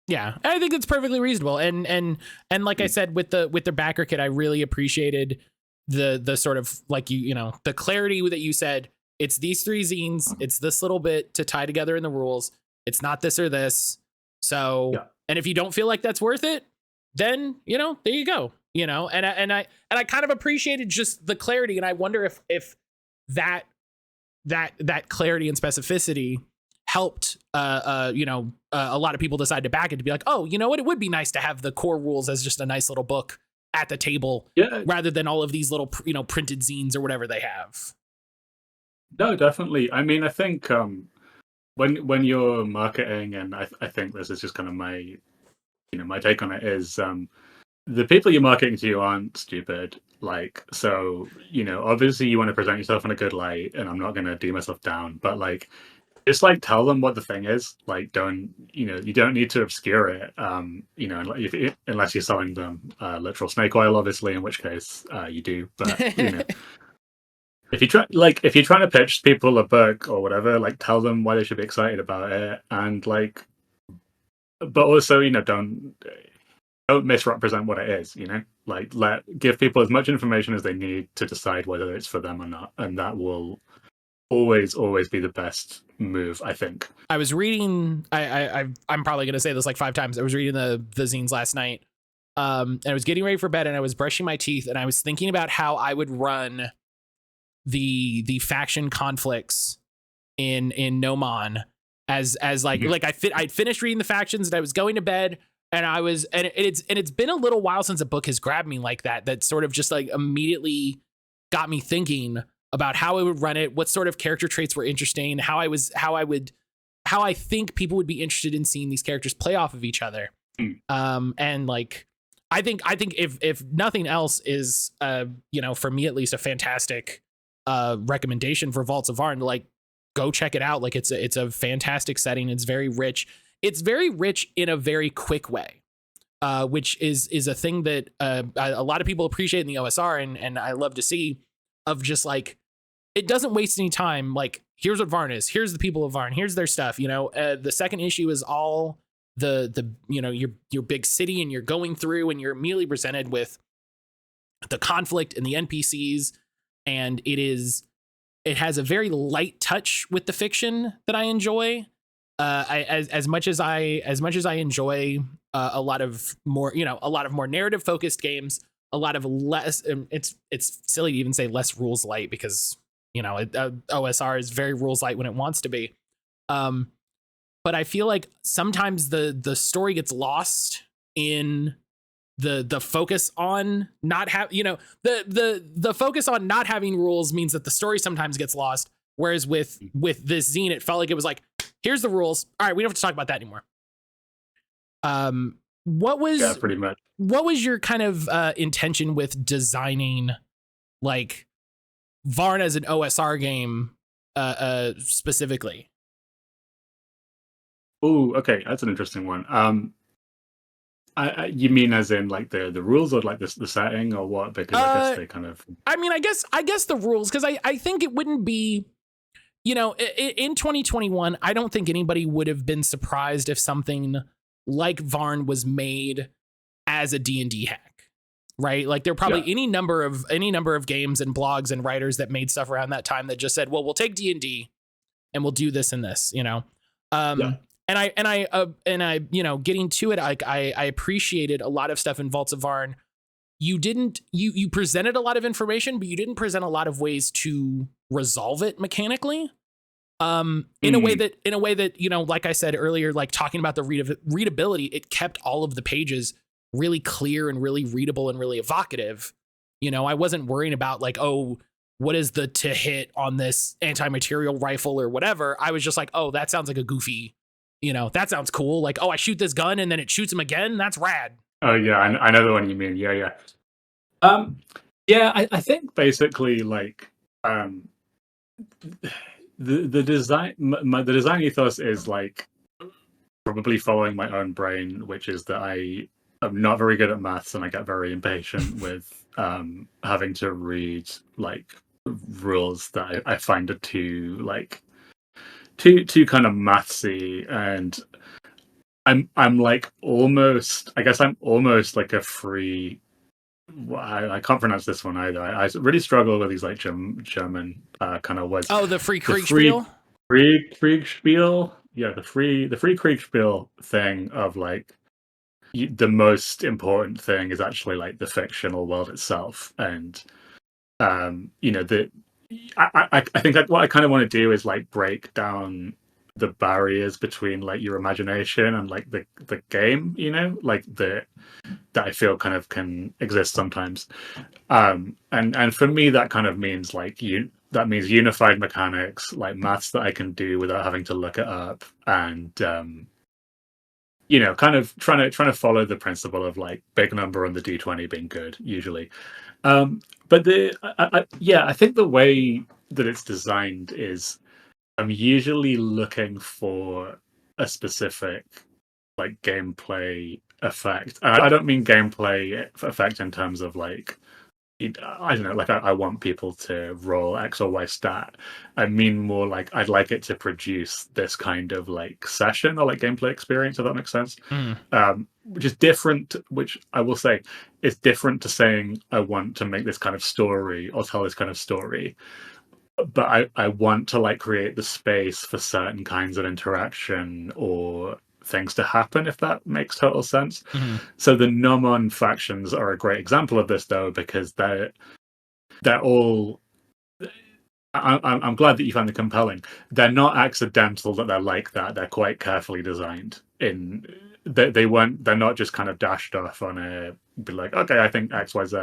Yeah, I think it's perfectly reasonable, and like I said with the backer kit, I really appreciated the sort of like the clarity that you said. It's these three zines. It's this little bit to tie together in the rules. It's not this or this. So, and if you don't feel like that's worth it, then there you go. And I kind of appreciated just the clarity, and I wonder if that that clarity and specificity helped a lot of people decide to back it, to be like, oh, you know what, it would be nice to have the core rules as just a nice little book at the table, rather than all of these little printed zines or whatever they have. No, definitely. I mean, I think when you're marketing, and I think this is just kind of my my take on it, is the people you're marketing to aren't stupid. Like, so obviously you want to present yourself in a good light, and I'm not going to do myself down, but like, just like tell them what the thing is. Like, don't you don't need to obscure it. Unless you're selling them literal snake oil, obviously, in which case you do. But if you're trying to pitch people a book or whatever, like, tell them why they should be excited about it, and like, but also don't misrepresent what it is. Like, give people as much information as they need to decide whether it's for them or not, and that will always be the best move, I think. I was reading, I'm probably going to say this like 5 times. I was reading the zines last night, and I was getting ready for bed, and I was brushing my teeth, and I was thinking about how I would run the faction conflicts in No Man as like I'd finished reading the factions, and I was going to bed, and it's been a little while since a book has grabbed me like that sort of just like immediately got me thinking about how I would run it, what sort of character traits were interesting, how I think people would be interested in seeing these characters play off of each other. And like, I think if nothing else is, for me at least, a fantastic recommendation for Vaults of Vaarn, like, go check it out. Like, it's a fantastic setting. It's very rich. It's very rich in a very quick way, which is a thing that a lot of people appreciate in the OSR, and I love to see, of just like, it doesn't waste any time. Like, here's what Vaarn is. Here's the people of Vaarn. Here's their stuff. The second issue is all the your big city, and you're going through, and you're immediately presented with the conflict and the NPCs, and it has a very light touch with the fiction that I enjoy. As much as I enjoy a lot of more narrative focused games, a lot of less, it's silly to even say less rules light, because OSR is very rules light when it wants to be. But I feel like sometimes the story gets lost in the focus on not the focus on not having rules means that the story sometimes gets lost. Whereas with this zine, it felt like it was like, here's the rules. All right, we don't have to talk about that anymore. Pretty much. What was your kind of intention with designing like Vaarn as an OSR game specifically? Oh, okay, that's an interesting one. You mean as in like the rules, or like the setting, or what? Because I guess they kind of. I mean, I guess the rules, because I think it wouldn't be, in 2021, I don't think anybody would have been surprised if something like Vaarn was made as a D&D hack, right? Like, there are probably any number of games and blogs and writers that made stuff around that time that just said, well, we'll take D&D and we'll do this and this, And I, getting to it, I appreciated a lot of stuff in Vaults of Vaarn. You presented a lot of information, but you didn't present a lot of ways to resolve it mechanically. In a way that, like I said earlier, like talking about the readability, it kept all of the pages really clear and really readable and really evocative. I wasn't worrying about like, oh, what is the to hit on this anti-material rifle or whatever. I was just like, oh, that sounds like a goofy, that sounds cool. Like, oh, I shoot this gun and then it shoots him again. That's rad. Oh yeah, I know the one you mean. Yeah. I think basically like the design, the design ethos is like probably following my own brain, which is that I am not very good at maths, and I get very impatient with having to read like rules that I find are too kind of mathsy, and I'm like almost, I guess I'm almost like a free. I can't pronounce this one either. I really struggle with these like German kind of words. Oh, the free Kriegspiel? Kriegspiel. Yeah, the free Kriegspiel thing of like the most important thing is actually like the fictional world itself, and I think what I kind of want to do is like break down the barriers between like your imagination and like the game, you know, like that I feel kind of can exist sometimes. And for me that kind of means like that means unified mechanics, like maths that I can do without having to look it up, and you know, kind of trying to follow the principle of like big number on the D20 being good usually. But I think the way that it's designed is I'm usually looking for a specific like gameplay effect. I don't mean gameplay effect in terms of like I don't know, like I want people to roll X or Y stat. I mean more like I'd like it to produce this kind of like session or like gameplay experience, if that makes sense. Which is different, which I will say is different to saying I want to make this kind of story or tell this kind of story. But I want to like create the space for certain kinds of interaction or things to happen, if that makes total sense. So the Nomon factions are a great example of this, though, because they're all. I'm glad that you find them compelling. They're not accidental that they're like that. They're quite carefully designed. They're not just kind of dashed off on a be like, okay, I think X, Y, Z.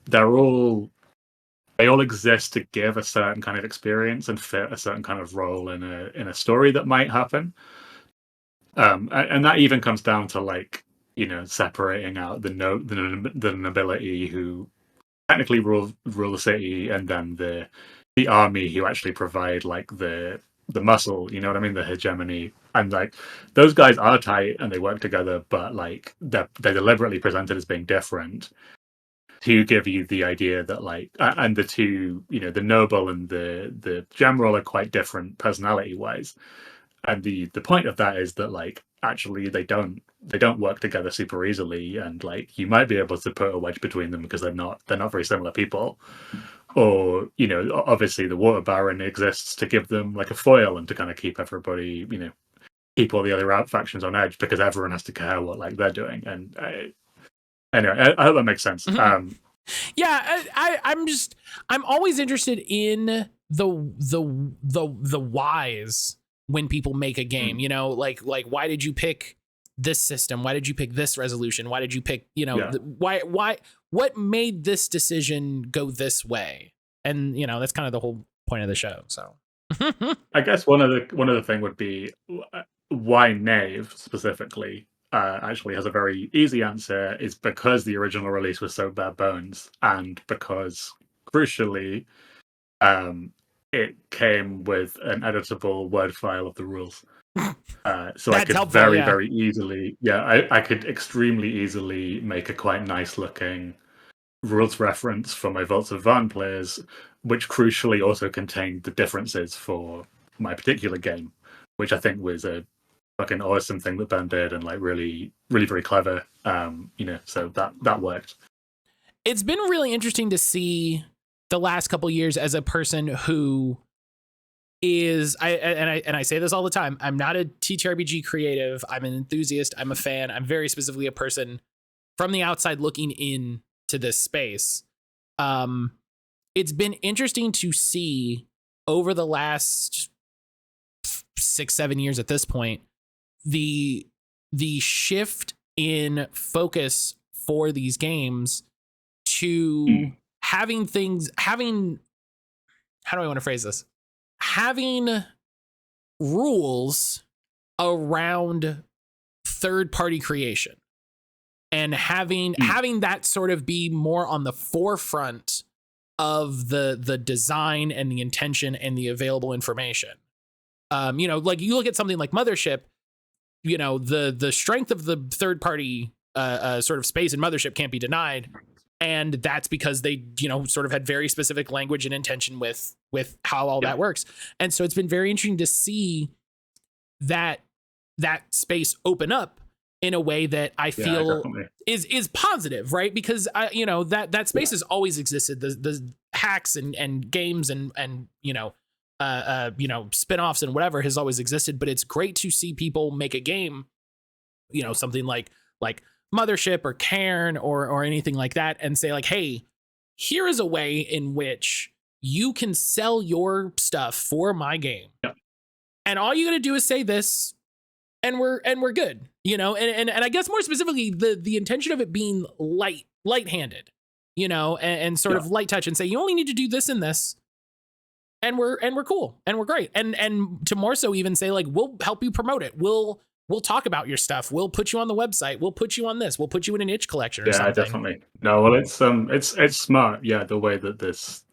They all exist to give a certain kind of experience and fit a certain kind of role in a story that might happen. And that even comes down to like, you know, separating out the nobility who technically rule the city, and then the army who actually provide like the muscle, you know what I mean, the hegemony. And like those guys are tight and they work together, but like they're deliberately presented as being different to give you the idea that like and the two, you know, the noble and the general are quite different personality wise. And the point of that is that like actually they don't work together super easily, and like you might be able to put a wedge between them because they're not very similar people. Or, you know, obviously the water baron exists to give them like a foil and to kind of keep everybody, you know, keep all the other out factions on edge because everyone has to care what like they're doing. And anyway, I hope that makes sense. Yeah, I'm always interested in the whys when people make a game, you know, like why did you pick this system? Why did you pick this resolution? Why did you pick, you know, what made this decision go this way? And, you know, that's kind of the whole point of the show. So I guess one of the thing would be why Knave specifically actually has a very easy answer. Is because the original release was so bare bones, and because crucially it came with an editable Word file of the rules. So I could very easily, I could extremely easily make a quite nice looking rules reference for my Vaults of Vaarn players, which crucially also contained the differences for my particular game, which I think was a fucking awesome thing that Ben did, and like really, really very clever. You know, so that worked. It's been really interesting to see the last couple years as a person who is I say this all the time. I'm not a TTRPG creative. I'm an enthusiast. I'm a fan. I'm very specifically a person from the outside looking in to this space. It's been interesting to see over the last 6-7 years at this point, the shift in focus for these games to having how do I want to phrase this? Having rules around third-party creation and having that sort of be more on the forefront of the design and the intention and the available information. You know, like you look at something like Mothership, you know, the strength of the third-party sort of space in Mothership can't be denied. And that's because they, you know, sort of had very specific language and intention with how all that works. And so it's been very interesting to see that space open up in a way that I feel is positive, right? Because you know, that space has always existed. The hacks and games and you know, spin-offs and whatever has always existed, but it's great to see people make a game, you know, something like Mothership or Cairn or anything like that, and say like, hey, here is a way in which you can sell your stuff for my game. Yeah. And all you got to do is say this, and we're good, you know? And I guess more specifically, the intention of it being light-handed, you know, and sort of light touch, and say, you only need to do this and this, and we're cool, and we're great. And to more so even say, like, we'll help you promote it. We'll talk about your stuff. We'll put you on the website. We'll put you on this. We'll put you in an itch collection or something. Yeah, definitely. No, well, it's smart. Yeah, the way that this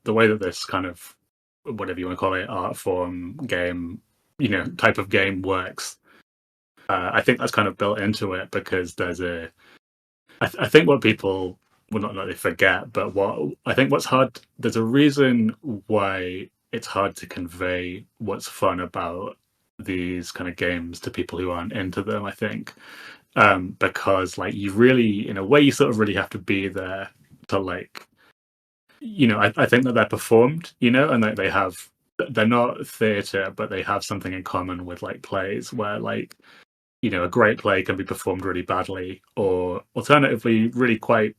kind of, whatever you want to call it, art form game, you know, type of game works. I think that's kind of built into it, because there's I think what people, well, not that they forget, but what's hard, there's a reason why it's hard to convey what's fun about these kind of games to people who aren't into them, I think. Because, like, you really, in a way, you sort of really have to be there to, like, you know, I think that they're performed, you know, and that they're not theatre, but they have something in common with, like, plays where, like, you know, a great play can be performed really badly, or alternatively, really quite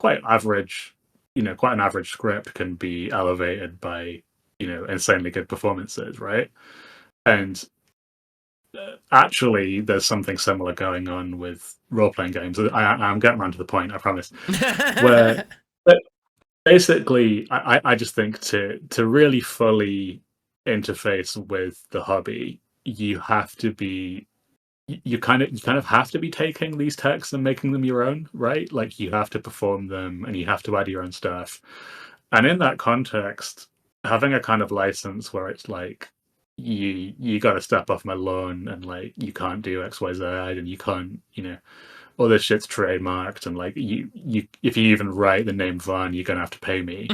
average, you know, quite an average script can be elevated by, you know, insanely good performances, right? And actually, there's something similar going on with role-playing games. I'm getting around to the point, I promise. Where basically, I just think to really fully interface with the hobby, you have to be, you kind of have to be taking these texts and making them your own, right? Like, you have to perform them and you have to add your own stuff. And in that context, having a kind of license where it's like, you got to step off my lawn, and, like, you can't do XYZ, and you can't, you know, all this shit's trademarked, and, like, you if you even write the name Vaarn, you're gonna have to pay me.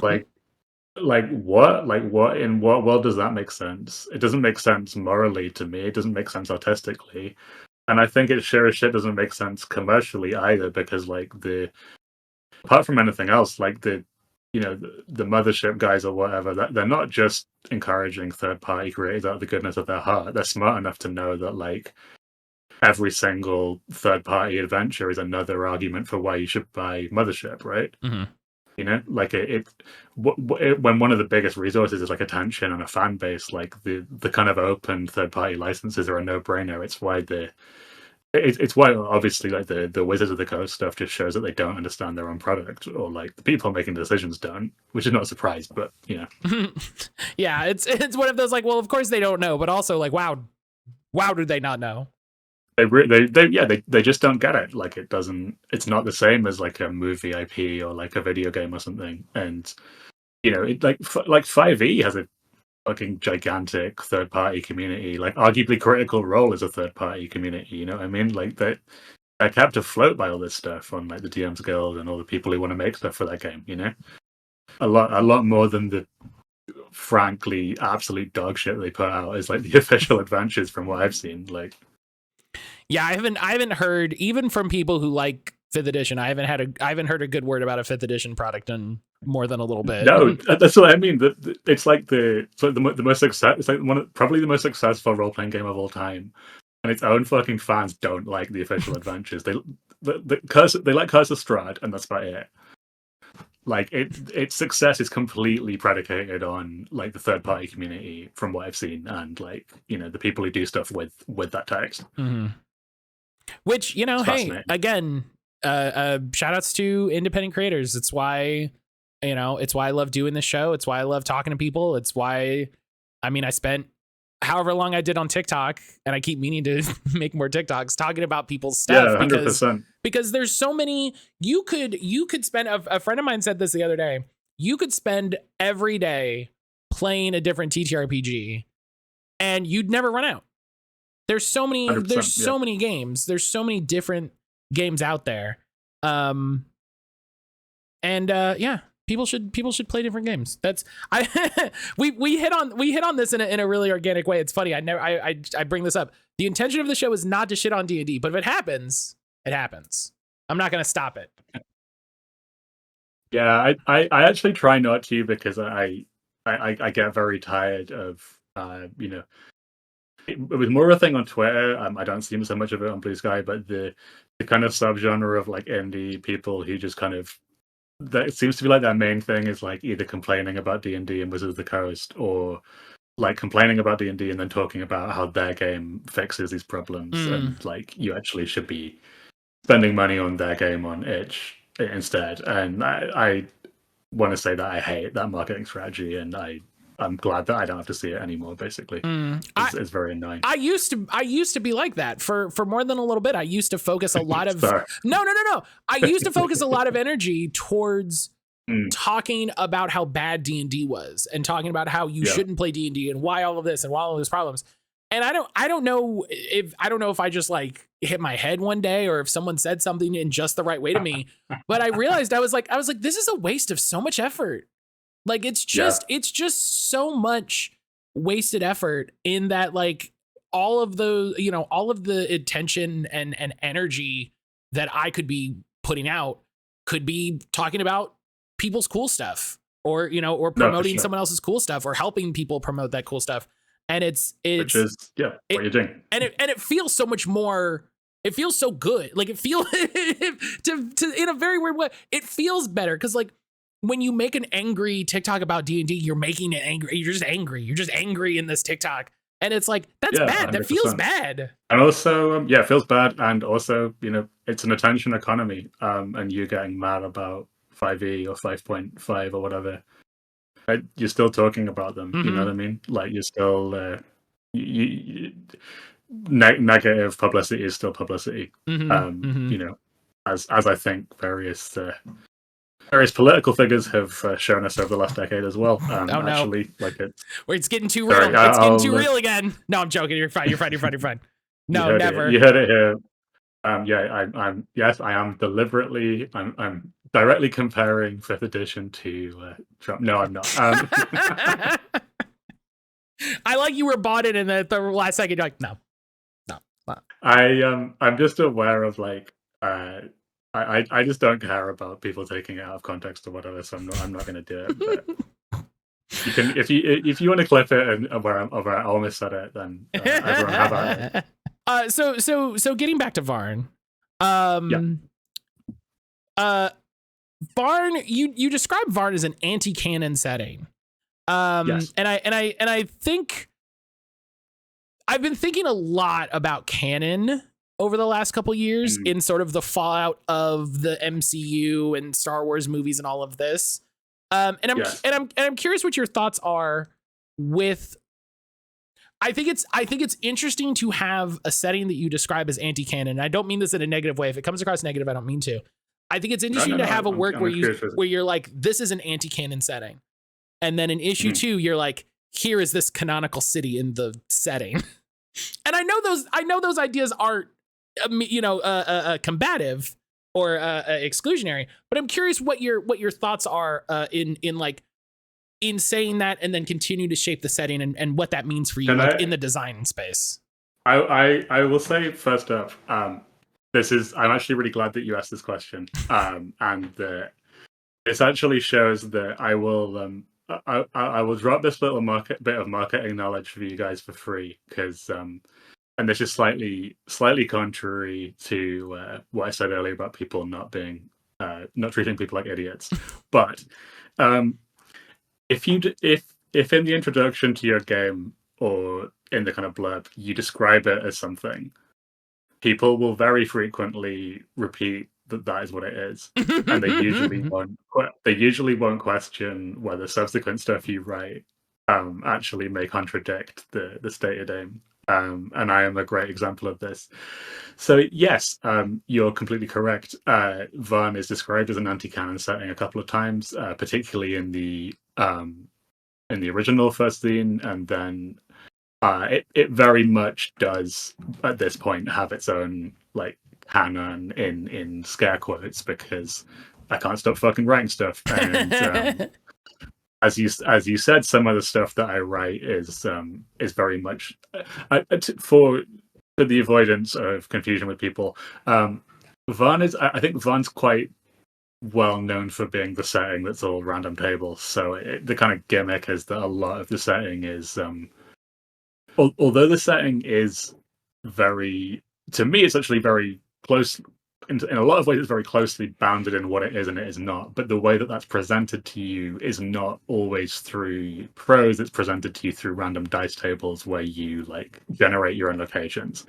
like what in what world does that make sense? It doesn't make sense morally to me. It doesn't make sense artistically, and I think it sure as shit doesn't make sense commercially either, because, like, apart from anything else, like, you know, the mothership guys or whatever, that they're not just encouraging third-party creators out of the goodness of their heart. They're smart enough to know that, like, every single third-party adventure is another argument for why you should buy Mothership, right? Mm-hmm. You know, like, when one of the biggest resources is, like, attention and a fan base, like, the kind of open third-party licenses are a no-brainer. It's why it's why, obviously, like, the Wizards of the Coast stuff just shows that they don't understand their own product, or, like, the people making the decisions don't, which is not a surprise, but, you know. Yeah, it's one of those, like, well, of course they don't know, but also, like, wow, did they not know? They just don't get it. Like, it's not the same as, like, a movie IP or, like, a video game or something. And, you know, it, like 5e has a fucking gigantic third-party community, like, arguably Critical Role is a third-party community, you know what I mean? Like, they're kept afloat by all this stuff on, like, the DMs Guild and all the people who want to make stuff for that game, you know? A lot more than the frankly absolute dog shit they put out is, like, the official adventures from what I've seen. Like, yeah, I haven't heard, even from people who like 5th edition, I haven't heard a good word about a 5th edition product in more than a little bit. No, that's what I mean. It's like the most success. It's like probably the most successful role playing game of all time, and its own fucking fans don't like the official adventures. They like Curse of Strahd, and that's about it. Like, its success is completely predicated on, like, the third party community, from what I've seen, and, like, you know, the people who do stuff with that text. Mm-hmm. Which, you know, hey, again, shout outs to independent creators. It's why I love doing this show. It's why I love talking to people. It's why, I mean, I spent however long I did on TikTok, and I keep meaning to make more TikToks talking about people's stuff. Yeah, 100%. Because there's so many, you could spend, a friend of mine said this the other day, you could spend every day playing a different TTRPG and you'd never run out. There's so many games. There's so many different games out there. People should play different games. That's we hit on this in a really organic way. It's funny. I bring this up. The intention of the show is not to shit on D&D, but if it happens, it happens. I'm not going to stop it. Yeah, I actually try not to, because I get very tired of you know, it was more a thing on Twitter. I don't see so much of it on Blue Sky, but the kind of subgenre of, like, indie people who just kind of that seems to be like their main thing is like either complaining about D&D and Wizards of the Coast, or like complaining about D&D and then talking about how their game fixes these problems, and like you actually should be spending money on their game on itch instead. And I want to say that I hate that marketing strategy, and I'm glad that I don't have to see it anymore. Basically, it's very annoying. I used to be like that for more than a little bit. I used to focus a lot of no. I used to focus a lot of energy towards talking about how bad D&D was, and talking about how you shouldn't play D&D, and why all of this and why all of these problems. And I don't know if I just like hit my head one day, or if someone said something in just the right way to me. But I realized I was like, this is a waste of so much effort. Like it's just so much wasted effort, in that like all of the attention and energy that I could be putting out could be talking about people's cool stuff, or promoting someone else's cool stuff, or helping people promote that cool stuff. And which is what you're doing. And it feels so much more. It feels so good. Like it feels to in a very weird way. It feels better because like when you make an angry TikTok about D&D, you're making it angry. You're just angry. You're just angry in this TikTok, and it's like that's bad. 100%. That feels bad. And also, it feels bad. And also, it's an attention economy. And you getting mad about 5e or 5.5 or whatever. You're still talking about them. You know what I mean? Like you're still negative publicity is still publicity. As I think various political figures have shown us over the last decade as well. Actually, like it's getting too real. It's getting too real again. No, I'm joking. You're fine. You're fine. No, never. You heard it here. I am deliberately. I'm directly comparing 5th edition to Trump. No, I'm not. I like you were bought it, and the last second you're like, no. I'm just aware of like I just don't care about people taking it out of context or whatever, so I'm not going to do it. But you can if you want to clip it and where I almost said it, then everyone have at it. So getting back to Vaarn. Vaarn, you describe Vaarn as an anti-canon setting. Yes. And I think I've been thinking a lot about canon over the last couple years in sort of the fallout of the MCU and Star Wars movies and all of this. And I'm curious what your thoughts are with. I think it's interesting to have a setting that you describe as anti-canon. I don't mean this in a negative way. If it comes across negative, I don't mean to. I think it's interesting to have a work where you're like, this is an anti-canon setting. And then in issue 2, you're like, here is this canonical city in the setting. And I know those ideas aren't, combative or exclusionary, but I'm curious what your thoughts are in saying that, and then continue to shape the setting and what that means for you in the design space. I will say first up, I'm actually really glad that you asked this question. And this actually shows that I will drop this little bit of marketing knowledge for you guys for free, because and this is slightly contrary to what I said earlier about people not treating people like idiots. But if in the introduction to your game or in the kind of blurb you describe it as something, people will very frequently repeat that is what it is, and they usually won't question whether subsequent stuff you write actually may contradict the stated aim. And I am a great example of this. So yes, you're completely correct. Vaarn is described as an anti-canon setting a couple of times, particularly in the original first zine, and then it very much does at this point have its own like canon in scare quotes, because I can't stop fucking writing stuff. And as you said, some of the stuff that I write is very much for the avoidance of confusion with people. Vaarn is, I think Vaarn's quite well known for being the setting that's all random tables. So the kind of gimmick is that a lot of the setting is, although the setting is very, to me, it's actually very close, in a lot of ways it's very closely bounded in what it is and it is not, but the way that that's presented to you is not always through prose. It's presented to you through random dice tables where you like generate your own locations.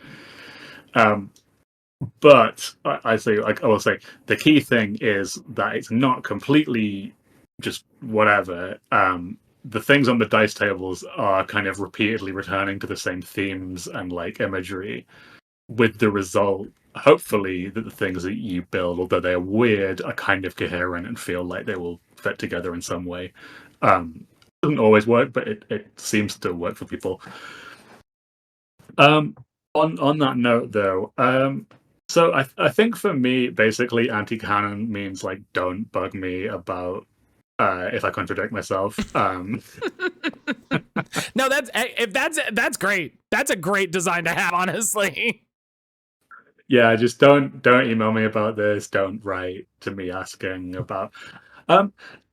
But I will say the key thing is that it's not completely just whatever. The things on the dice tables are kind of repeatedly returning to the same themes and like imagery, with the result, hopefully, that the things that you build, although they're weird, are kind of coherent and feel like they will fit together in some way. Doesn't always work, but it seems to work for people. On that note, though, so I think for me, basically, anti-canon means like don't bug me about if I contradict myself. No, that's great. That's a great design to have, honestly. Yeah, just don't email me about this. Don't write to me asking about.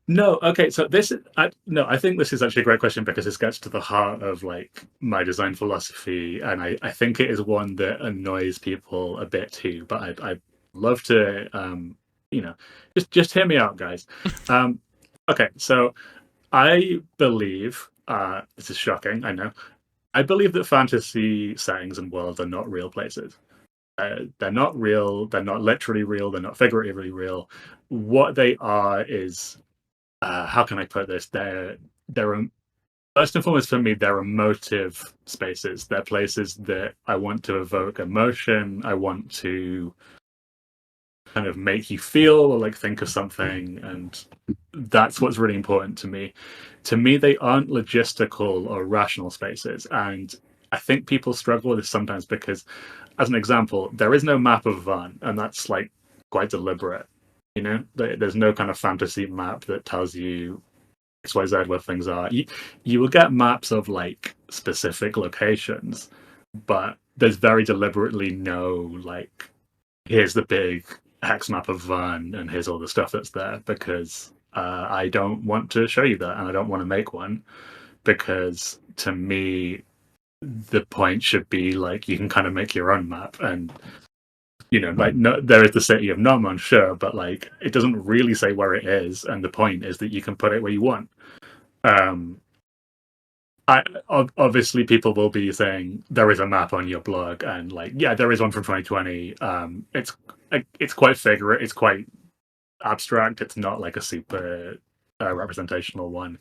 No, okay. So I think this is actually a great question because this gets to the heart of like my design philosophy, and I think it is one that annoys people a bit too. But I'd love to, just hear me out, guys. Okay, so I believe this is shocking. I know. I believe that fantasy settings and worlds are not real places. They're not real. They're not literally real. They're not figuratively real. What they are is, how can I put this? They're first and foremost for me, they're emotive spaces. They're places that I want to evoke emotion. I want to kind of make you feel or like think of something, and that's what's really important to me. To me, they aren't logistical or rational spaces, and I think people struggle with this sometimes because, as an example, there is no map of Vaarn, and that's like quite deliberate. You know, there's no kind of fantasy map that tells you XYZ where things are. You will get maps of like specific locations, but there's very deliberately no like, here's the big hex map of Vaarn and here's all the stuff that's there, because I don't want to show you that, and I don't want to make one, because to me the point should be like you can kind of make your own map. And like, no, there is the city of Nomon, sure, but like it doesn't really say where it is, and the point is that you can put it where you want. Obviously people will be saying there is a map on your blog, and like, yeah, there is one from 2020. It's quite figurative, it's quite abstract, it's not like a super representational one.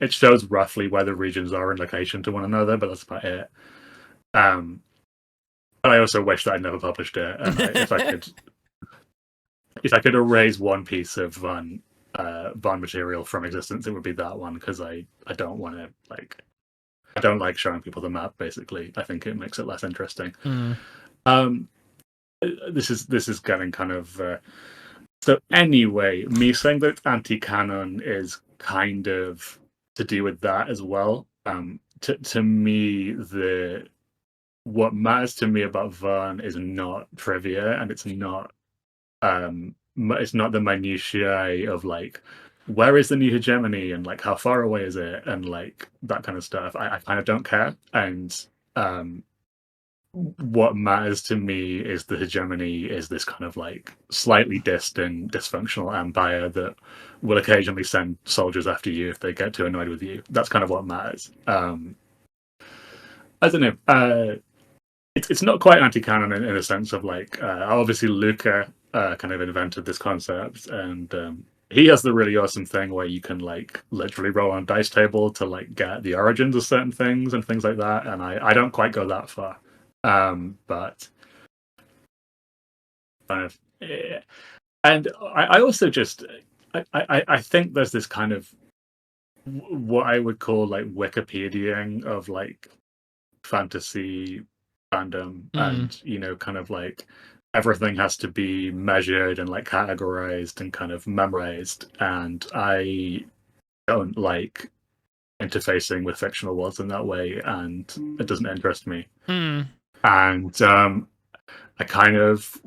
It shows roughly where the regions are in location to one another, but that's about it. But I also wish that I'd never published it. And if I could erase one piece of Vaarn material from existence, it would be that one, because I don't want to like, I don't like showing people the map. Basically, I think it makes it less interesting. This is getting kind of so anyway. Me saying that anti-canon is kind of to do with that as well. To me, what matters to me about Vaarn is not trivia, and it's not the minutiae of like, where is the new hegemony and like how far away is it and like that kind of stuff. I kind of don't care. And what matters to me is the hegemony is this kind of like slightly distant, dysfunctional empire that will occasionally send soldiers after you if they get too annoyed with you. That's kind of what matters. I don't know. It's not quite anti-canon in a sense of like, obviously Luca kind of invented this concept, and he has the really awesome thing where you can like literally roll on a dice table to like get the origins of certain things and things like that, and I don't quite go that far. But kind of, yeah. And I also just I think there's this kind of what I would call like Wikipediaing of like fantasy fandom, and kind of like everything has to be measured and like categorized and kind of memorized, and I don't like interfacing with fictional worlds in that way, and it doesn't interest me. And I kind of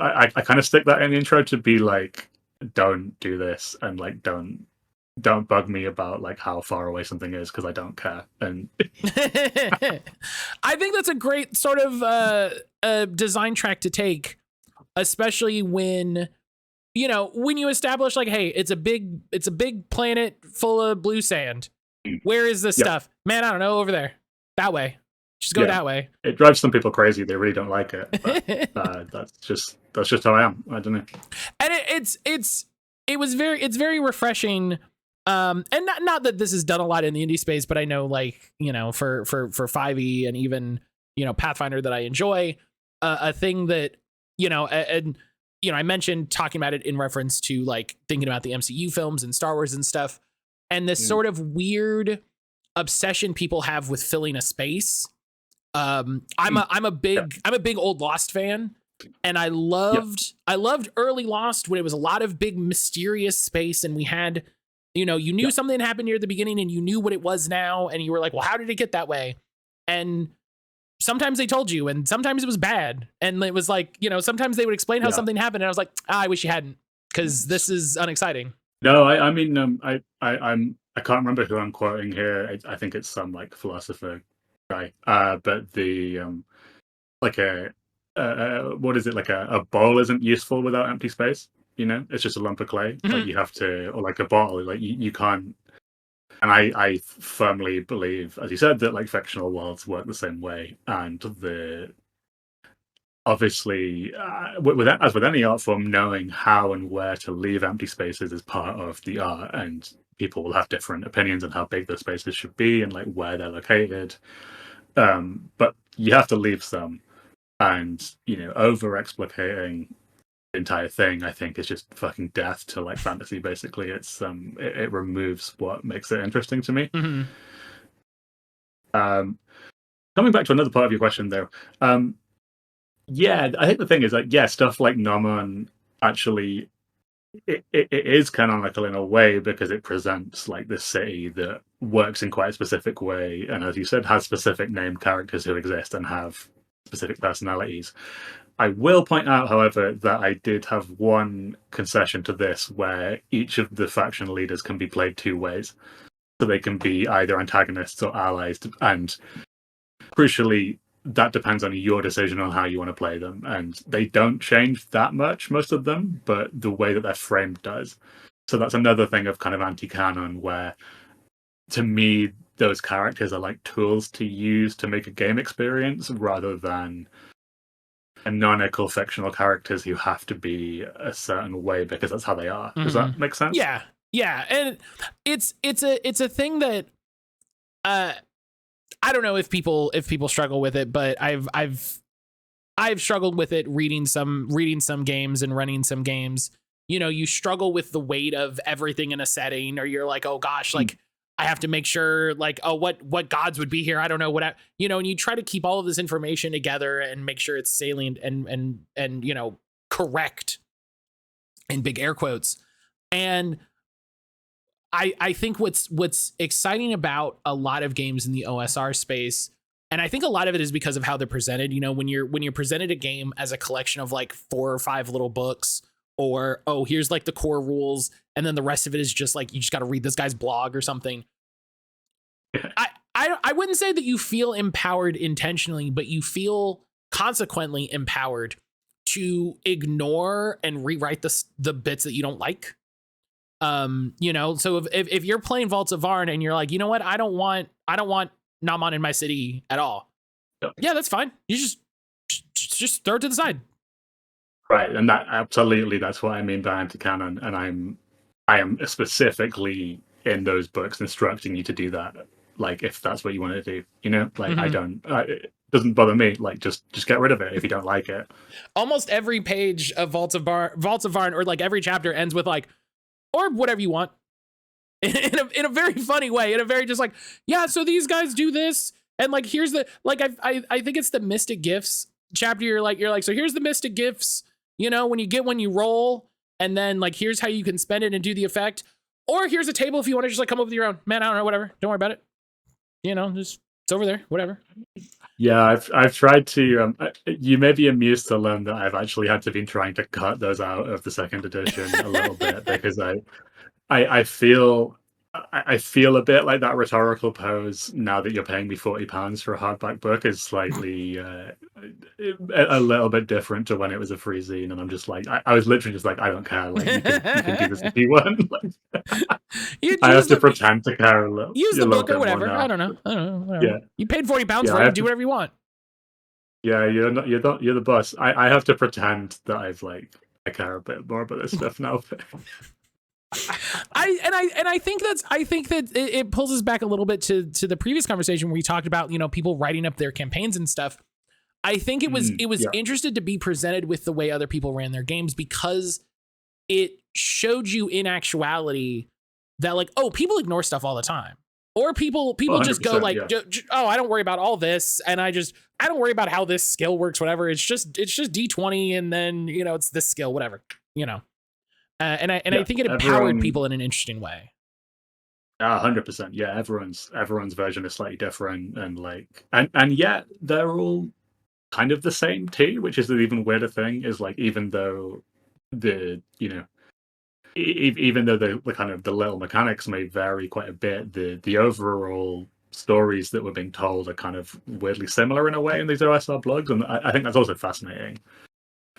I kind of stick that in the intro to be like, don't do this, and like don't bug me about like how far away something is, because I don't care. And I think that's a great sort of design track to take. especially when, you know, when you establish like, hey, it's a big planet full of blue sand. Where is this stuff? Man, I don't know, over there. That way. Just go that way. It drives some people crazy. They really don't like it. But, that's just how I am. I don't know. And it's very refreshing. And not that this is done a lot in the indie space, but I know, like, you know, for 5e and even, you know, Pathfinder that I enjoy, a thing that, you know, and you know, I mentioned talking about it in reference to like thinking about the MCU films and Star Wars and stuff, and this sort of weird obsession people have with filling a space. I'm a big old Lost fan, and I loved early Lost when it was a lot of big mysterious space, and we had, you know, you knew something happened near the beginning and you knew what it was now, and you were like, well, how did it get that way? And sometimes they told you, and sometimes it was bad, and it was like, you know, sometimes they would explain how something happened, and I was like, I wish you hadn't, because this is unexciting. No, I mean, I can't remember who I'm quoting here. I think it's some like philosopher guy. But the like what is it, like a ball isn't useful without empty space. You know, it's just a lump of clay. Like you have to, or like a bottle, like you can't. And I firmly believe, as you said, that like fictional worlds work the same way, and obviously, as with any art form, knowing how and where to leave empty spaces is part of the art, and people will have different opinions on how big those spaces should be and like where they're located. But you have to leave some, and you know, over explicating the entire thing, I think, is just fucking death to like fantasy. Basically, it's it removes what makes it interesting to me. Coming back to another part of your question, though. Yeah, I think the thing is, like, stuff like Noman actually it is canonical in a way, because it presents like this city that works in quite a specific way, and as you said, has specific named characters who exist and have specific personalities. I will point out, however, that I did have one concession to this, where each of the faction leaders can be played two ways. So they can be either antagonists or allies, and crucially, that depends on your decision on how you want to play them. And they don't change that much, most of them, but the way that they're framed does. So that's another thing of kind of anti-canon, where, to me, those characters are like tools to use to make a game experience, rather than canonical fictional characters who have to be a certain way because that's how they are. Does that make sense? Yeah, and it's a thing that I don't know if people struggle with it, but I've struggled with it reading some games and running some games. You know, you struggle with the weight of everything in a setting, or you're like, oh gosh, like I have to make sure, like, oh, what gods would be here? I don't know you know, and you try to keep all of this information together and make sure it's salient and you know, correct, in big air quotes. And I think what's exciting about a lot of games in the OSR space, and I think a lot of it is because of how they're presented. You know, when you're presented a game as a collection of like 4 or 5 little books, or oh, here's like the core rules, and then the rest of it is just like you just got to read this guy's blog or something. I wouldn't say that you feel empowered intentionally, but you feel consequently empowered to ignore and rewrite the bits that you don't like. You know, so if you're playing Vaults of Vaarn and you're like, you know what, I don't want Naman in my city at all. Yeah, that's fine. You just throw it to the side. Right, and that absolutely, that's what I mean by anti-canon, and I am specifically in those books instructing you to do that. Like, if that's what you want to do, you know, like it doesn't bother me. Like, just get rid of it if you don't like it. Almost every page of Vaults of Vaarn, or like every chapter ends with like, or whatever you want, in a very funny way, in a very just like, yeah, so these guys do this, and like here's the, like, I think it's the Mystic Gifts chapter. You're like, so here's the Mystic Gifts, you know, when you roll, and then like here's how you can spend it and do the effect, or here's a table if you want to just like come up with your own. Man, I don't know, whatever, don't worry about it, you know, just it's over there, whatever. Yeah, I've tried to. You may be amused to learn that I've actually had to been trying to cut those out of the second edition a little bit, because I feel I feel a bit like that rhetorical pose now that you're paying me £40 for a hardback book is slightly a little bit different to when it was a free zine, and I'm just like, I was literally just like, I don't care, like you can do this if you want. I have to pretend to care a little. Use the book or whatever. I don't know. Whatever. Yeah, you paid £40 for it. Do whatever you want. Yeah, you're the boss. I have to pretend that I care a bit more about this stuff now. I think that it pulls us back a little bit to the previous conversation where we talked about, people writing up their campaigns and stuff. I think it was interested to be presented with the way other people ran their games, because it showed you in actuality that people ignore stuff all the time, or people just go I don't worry about all this, and I don't worry about how this skill works, whatever. It's just D20, and then it's this skill, whatever, I think it empowered people in an interesting way. 100%. Yeah, everyone's version is slightly different, and yet they're all kind of the same too, which is an even weirder thing. Is even though even though the kind of the little mechanics may vary quite a bit, the overall stories that were being told are kind of weirdly similar in a way in these OSR blogs, and I think that's also fascinating.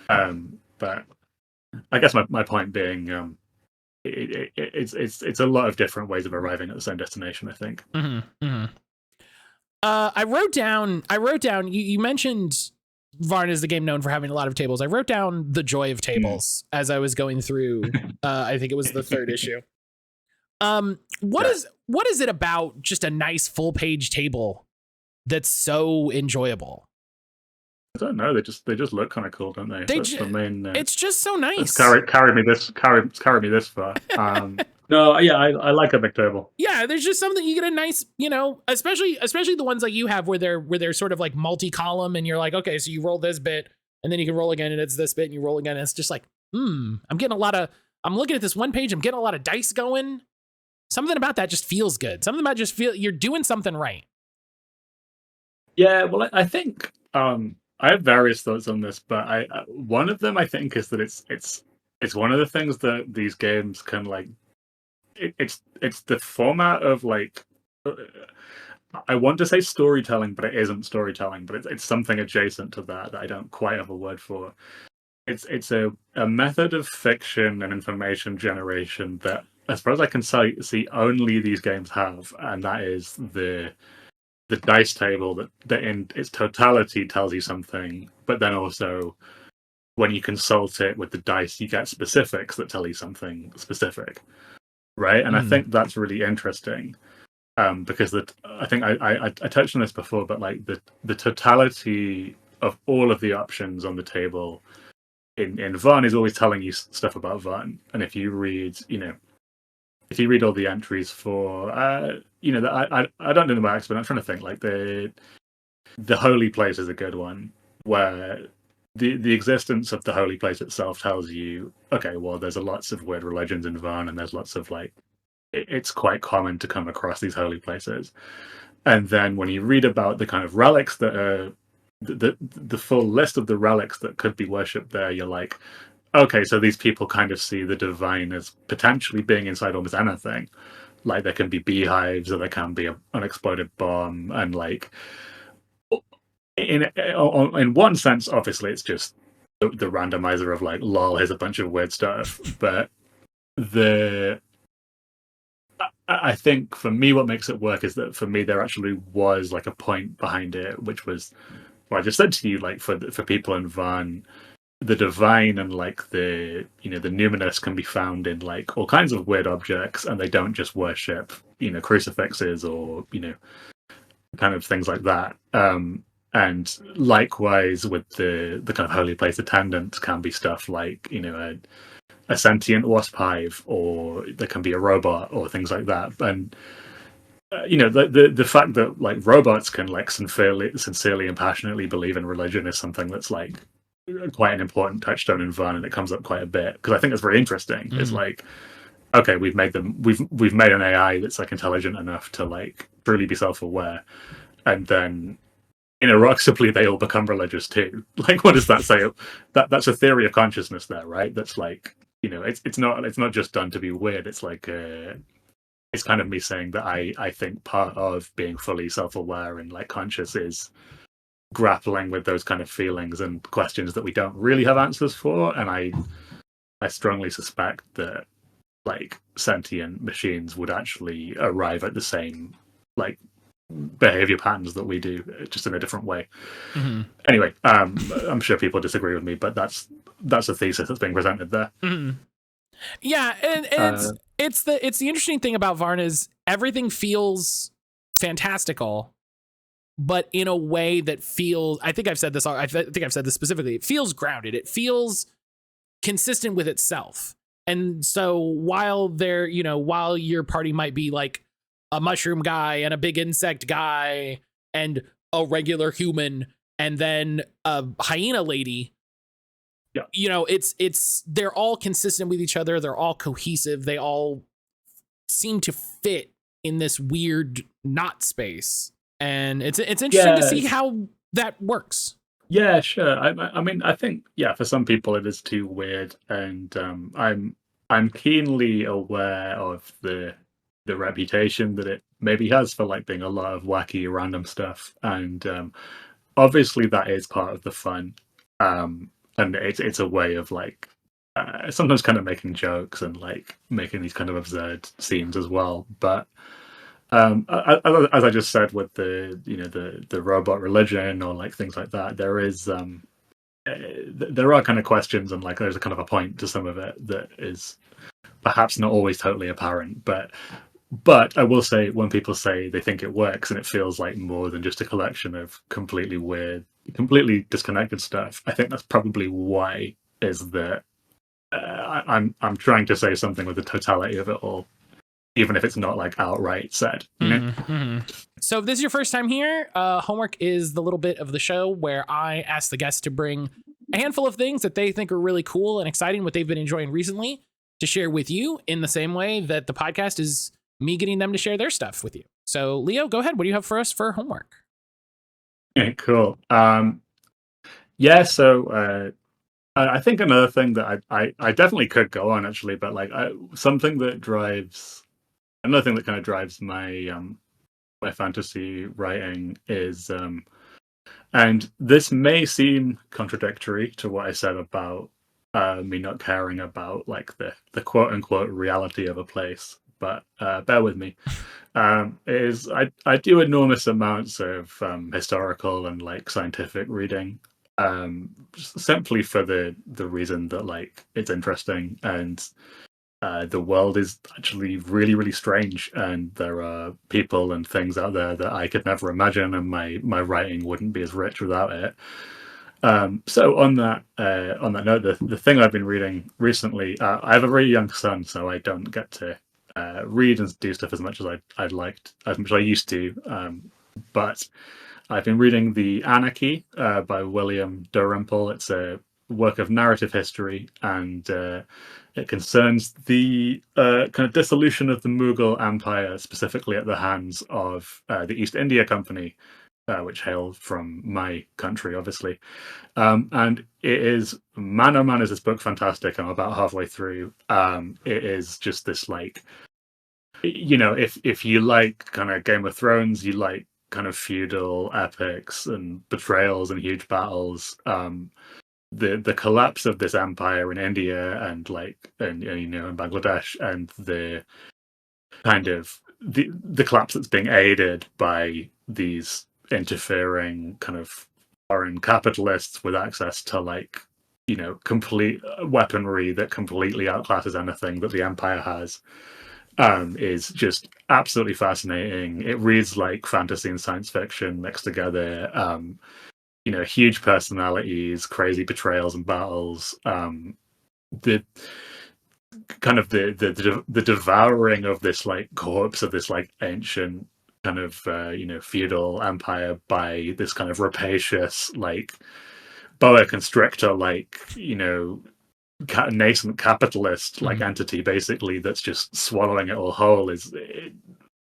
But I guess my point being, it's a lot of different ways of arriving at the same destination, I think. Mm-hmm, mm-hmm. I wrote down. You mentioned Vaarn is the game known for having a lot of tables. I wrote down the joy of tables as I was going through. I think it was the third issue. What is it about just a nice full page table that's so enjoyable? I don't know. They just look kind of cool, don't they? That's the main. It's just so nice. Carry me this far. No, yeah, I like a big table. Yeah, there's just something, you get a nice, especially the ones like you have where they're sort of like multi-column, and you're like, okay, so you roll this bit, and then you can roll again, and it's this bit, and you roll again, and it's just like, I'm looking at this one page, I'm getting a lot of dice going. Something about that just feels good. Something about you're doing something right. Yeah, well, I think I have various thoughts on this, but one of them I think is that it's one of the things that these games can it's the format of I want to say storytelling, but it isn't storytelling, but it's something adjacent to that I don't quite have a word for. It's a method of fiction and information generation that, as far as I can see, only these games have, and that is the dice table that in its totality tells you something, but then also when you consult it with the dice, you get specifics that tell you something specific, right? And I think that's really interesting, because I think I touched on this before, but the totality of all of the options on the table in Vaarn is always telling you stuff about Vaarn, and if you read all the entries for I don't know the max, but I'm trying to think the holy place is a good one, where the existence of the holy place itself tells you, okay, well, there's lots of weird religions in Vaarn, and there's lots of it's quite common to come across these holy places. And then when you read about the kind of relics that are the full list of the relics that could be worshipped there, you're like, okay, so these people kind of see the divine as potentially being inside almost anything. There can be beehives, or there can be an unexploded bomb, and in one sense, obviously, it's just the randomizer of lol, here's a bunch of weird stuff. But I think for me, what makes it work is that for me there actually was a point behind it, which was what I just said to you. For people in Vaarn, the divine and the numinous can be found in all kinds of weird objects, and they don't just worship crucifixes or kind of things like that. And likewise with the kind of holy place attendant can be stuff a sentient wasp hive, or there can be a robot or things like that. And the fact that robots can sincerely and passionately believe in religion is something that's quite an important touchstone in Vaarn, and it comes up quite a bit because I think it's very interesting. It's okay, we've made an AI that's intelligent enough to truly be self-aware, and then inexorably they all become religious too. What does that say? That's a theory of consciousness there, right? That's it's not just done to be weird. It's it's kind of me saying that I think part of being fully self-aware and like conscious is grappling with those kind of feelings and questions that we don't really have answers for. And I strongly suspect that like sentient machines would actually arrive at the same like behavior patterns that we do, just in a different way. Mm-hmm. Anyway, I'm sure people disagree with me, but that's a thesis that's being presented there. Mm-hmm. Yeah, and it's the interesting thing about Vaarn is everything feels fantastical, but in a way that feels, I think I've said this specifically, it feels grounded. It feels consistent with itself. And so while while your party might be like a mushroom guy and a big insect guy and a regular human and then a hyena lady, it's they're all consistent with each other. They're all cohesive. They all seem to fit in this weird knot space. And it's interesting to see how that works. Yeah, sure. I mean, I think for some people it is too weird, and I'm keenly aware of the reputation that it maybe has for like being a lot of wacky random stuff, and obviously that is part of the fun, and it's a way of like sometimes kind of making jokes and like making these kind of absurd scenes as well, but. As I just said with the robot religion or like things like that, there are kind of questions and like there's a kind of a point to some of it that is perhaps not always totally apparent. But I will say when people say they think it works and it feels like more than just a collection of completely weird, completely disconnected stuff, I think that's probably why is that I'm trying to say something with the totality of it all. Even if it's not like outright said. So if this is your first time here, homework is the little bit of the show where I ask the guests to bring a handful of things that they think are really cool and exciting, what they've been enjoying recently, to share with you in the same way that the podcast is me getting them to share their stuff with you. So Leo, go ahead. What do you have for us for homework? Okay, cool. So I think another thing that I definitely could go on actually, but like something that drives... Another thing that kind of drives my my fantasy writing is, and this may seem contradictory to what I said about me not caring about like the quote unquote reality of a place, but bear with me. Is I do enormous amounts of historical and like scientific reading, simply for the reason that like it's interesting and. The world is actually really, really strange, and there are people and things out there that I could never imagine, and my writing wouldn't be as rich without it. So on that note, the thing I've been reading recently, I have a very young son, so I don't get to read and do stuff as much as I'd liked, as much as I used to. But I've been reading The Anarchy by William Dalrymple. It's a work of narrative history, and it concerns the kind of dissolution of the Mughal Empire, specifically at the hands of the East India Company, which hailed from my country, obviously. And it is, man oh man, is this book fantastic. I'm about halfway through. It is just this like, if you like kind of Game of Thrones, you like kind of feudal epics and betrayals and huge battles. The collapse of this empire in India and in Bangladesh, and the kind of the collapse that's being aided by these interfering kind of foreign capitalists with access to complete weaponry that completely outclasses anything that the empire has, is just absolutely fascinating. It reads like fantasy and science fiction mixed together. Huge personalities, crazy betrayals and battles. The kind of the devouring of this like corpse of this like ancient kind of feudal empire by this kind of rapacious like boa constrictor nascent capitalist entity, basically, that's just swallowing it all whole, is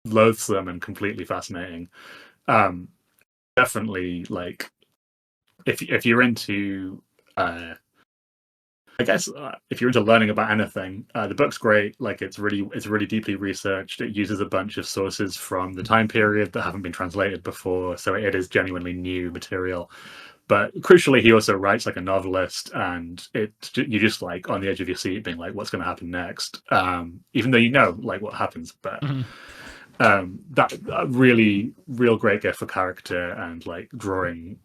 loathsome and completely fascinating. Definitely, like if you're into I guess if you're into learning about anything, the book's great. Like it's really deeply researched. It uses a bunch of sources from the time period that haven't been translated before, so it is genuinely new material. But crucially, he also writes like a novelist, and you're just like on the edge of your seat, being like, "What's going to happen next?" Even though you know like what happens, but that really real great gift for character and like drawing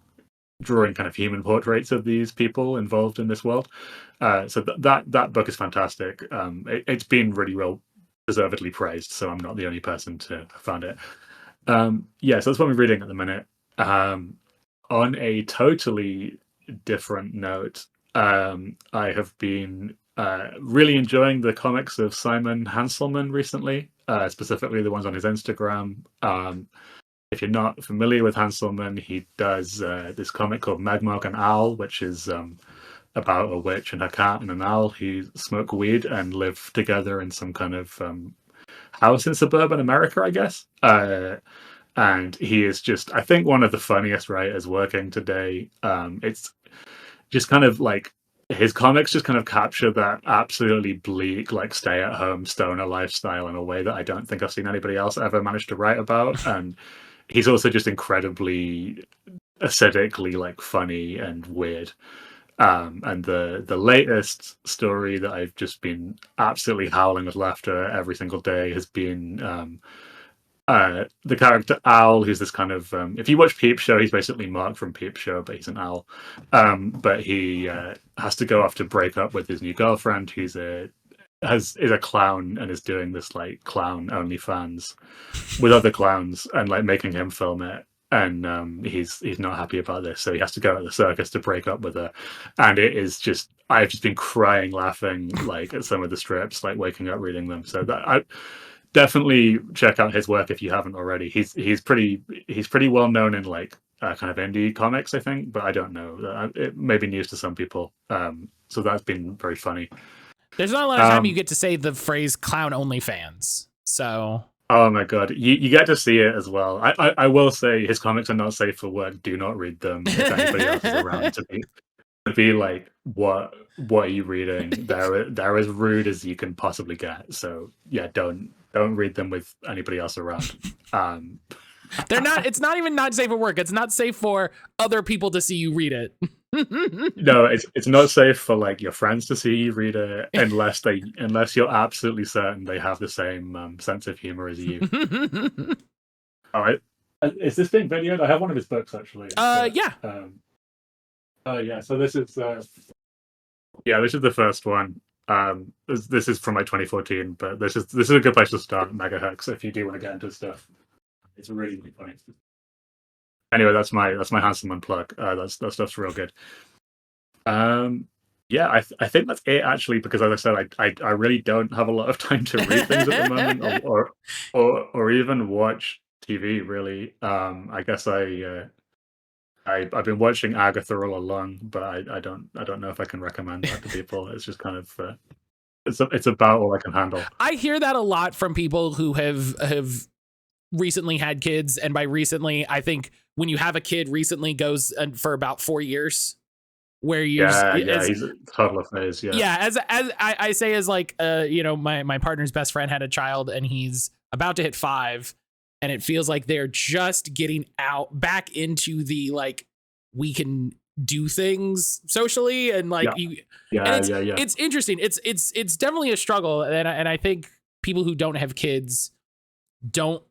kind of human portraits of these people involved in this world. So that book is fantastic. It's been really well deservedly praised, so I'm not the only person to have found it. Yeah, so that's what I'm reading at the minute. On a totally different note, I have been really enjoying the comics of Simon Hanselman recently, specifically the ones on his Instagram. If you're not familiar with Hanselman, he does this comic called Magmog and Owl, which is about a witch and her cat and an owl who smoke weed and live together in some kind of house in suburban America, I guess. And he is just, I think, one of the funniest writers working today. It's just kind of like his comics just kind of capture that absolutely bleak, like stay-at-home stoner lifestyle in a way that I don't think I've seen anybody else ever manage to write about. And he's also just incredibly acidically like funny and weird. And the latest story that I've just been absolutely howling with laughter every single day has been the character Owl, who's this kind of if you watch Peep Show, he's basically Mark from Peep Show, but he's an owl. But he has to go off to break up with his new girlfriend, who's is a clown and is doing this like clown OnlyFans with other clowns and like making him film it. And he's not happy about this, so he has to go to the circus to break up with her. And it is just, I've just been crying laughing like at some of the strips, like waking up reading them. So that I definitely check out his work if you haven't already. He's pretty well known in like kind of indie comics, I think, but I don't know. It may be news to some people. So that's been very funny. There's not a lot of time you get to say the phrase "clown only fans." So. Oh my god, you get to see it as well. I will say his comics are not safe for work. Do not read them if anybody else is around to be like, what are you reading? They're as rude as you can possibly get. So yeah, don't read them with anybody else around. They're not. It's not even not safe for work. It's not safe for other people to see you read it. No, it's not safe for like your friends to see you read it unless you're absolutely certain they have the same sense of humor as you. All right, is this being videoed? I have one of his books actually. Yeah. Yeah. So this is this is the first one. This is from my 2014, but this is a good place to start. Megahertz, if you do want to get into stuff, it's really funny. Anyway, that's my Hanselman plug. That stuff's real good. Yeah, I think that's it actually, because as I said, I really don't have a lot of time to read things at the moment, or even watch TV really. I guess I've been watching Agatha all along, but I don't know if I can recommend that to people. It's just kind of it's about all I can handle. I hear that a lot from people who have recently had kids, and by recently I think when you have a kid recently goes for about 4 years, where you he's a toddler phase. As I say, as like my partner's best friend had a child and he's about to hit 5, and it feels like they're just getting back into the like we can do things socially and like it's interesting. It's definitely a struggle, and I think people who don't have kids don't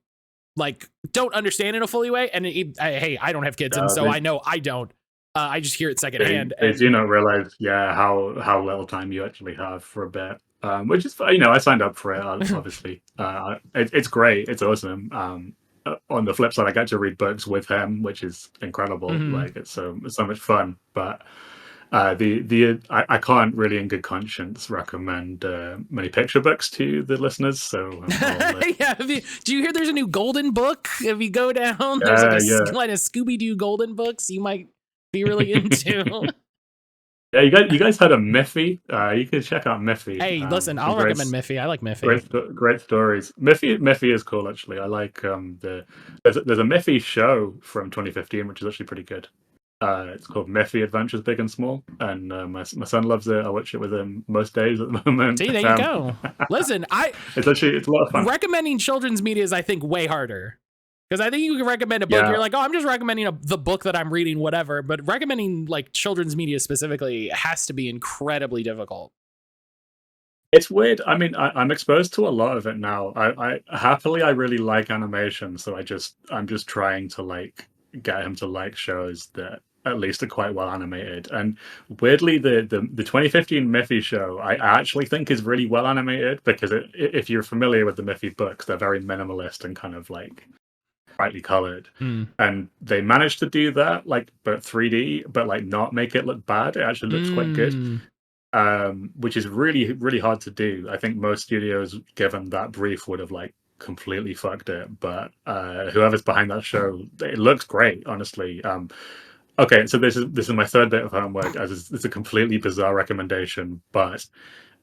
understand in a fully way. And hey, I don't have kids, and so I know I don't. I just hear it secondhand. They do not realize, how little time you actually have for a bit. Which is, I signed up for it, obviously. It's great. It's awesome. On the flip side, I get to read books with him, which is incredible. Mm-hmm. Like it's so much fun. But I can't really, in good conscience, recommend many picture books to the listeners. So do you hear there's a new Golden book? If you go down, there's a line of Scooby-Doo Golden books you might be really into. Yeah, you guys had a Miffy. You can check out Miffy. Hey, listen, I'll recommend Miffy. I like Miffy. Great stories. Miffy is cool actually. I like there's a Miffy show from 2015, which is actually pretty good. It's called Miffy Adventures Big and Small, and my son loves it. I watch it with him most days at the moment. See, there you go. Listen, it's a lot of fun. Recommending children's media is, I think, way harder. Because I think you can recommend a book. Yeah. You're like, oh, I'm just recommending the book that I'm reading, whatever. But recommending like children's media specifically has to be incredibly difficult. It's weird. I mean, I'm exposed to a lot of it now. I really like animation, so I'm just trying to like get him to like shows that at least are quite well animated. And weirdly, the 2015 Miffy show I actually think is really well animated, because if you're familiar with the Miffy books, they're very minimalist and kind of like brightly colored, and they managed to do that like but 3D, but like not make it look bad. It actually looks quite good, which is really, really hard to do. I think most studios, given that brief, would have like completely fucked it, but whoever's behind that show, it looks great, honestly. Okay, so this is my third bit of homework, as it's a completely bizarre recommendation, but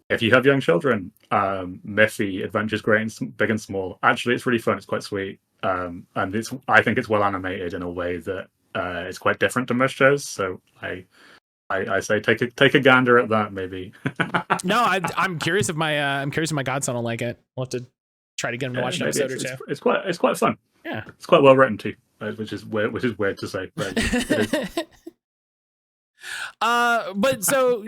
if you have young children, Miffy Adventures Great and Big and Small, actually it's really fun. It's quite sweet, and I think it's well animated in a way that is quite different to most shows. So I say take a gander at that, maybe. No, I'm curious if my godson will like it. We'll have to try to get him to watch an episode or two. It's quite fun. Yeah, it's quite well written too, which is weird to say. But it is. But so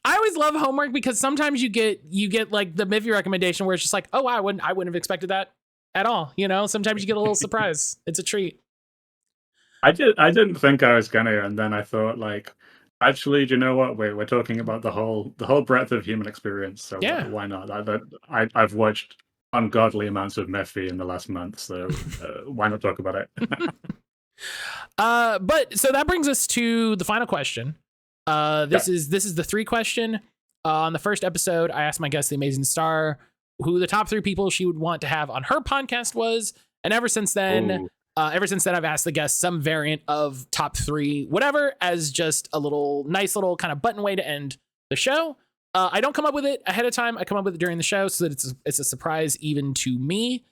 I always love homework, because sometimes you get like the Miffy recommendation where it's just like, oh, I wouldn't have expected that at all. You know, sometimes you get a little surprise. It's a treat. I didn't think I was gonna, and then I thought, like, actually, do you know what? We're talking about the whole breadth of human experience, so yeah, why not? I've watched ungodly amounts of Miffy in the last month, so why not talk about it? But so that brings us to the final question. This is the 3 question. On the first episode, I asked my guest, the Amazing Star, who the top 3 people she would want to have on her podcast was, and ever since then, I've asked the guest some variant of top 3, whatever, as just a nice little kind of button way to end the show. I don't come up with it ahead of time. I come up with it during the show so that it's a surprise even to me.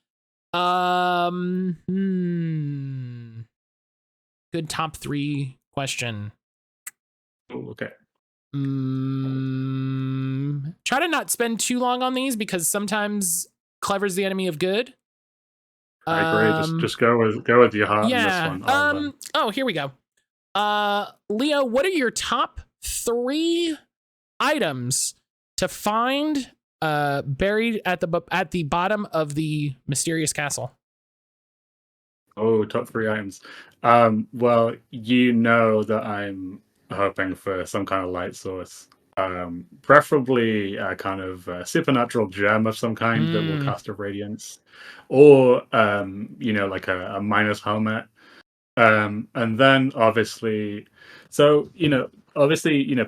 Good top 3 question. Oh, okay. Try to not spend too long on these, because sometimes clever's the enemy of good. I agree. Just go with your heart. Yeah. On this one. Oh, here we go. Leo, what are your top 3 items to find buried at the bottom of the mysterious castle? Oh, top 3 items. Well, you know that I'm hoping for some kind of light source, preferably a kind of supernatural gem of some kind that will cast a radiance, or like a minus helmet, and then obviously,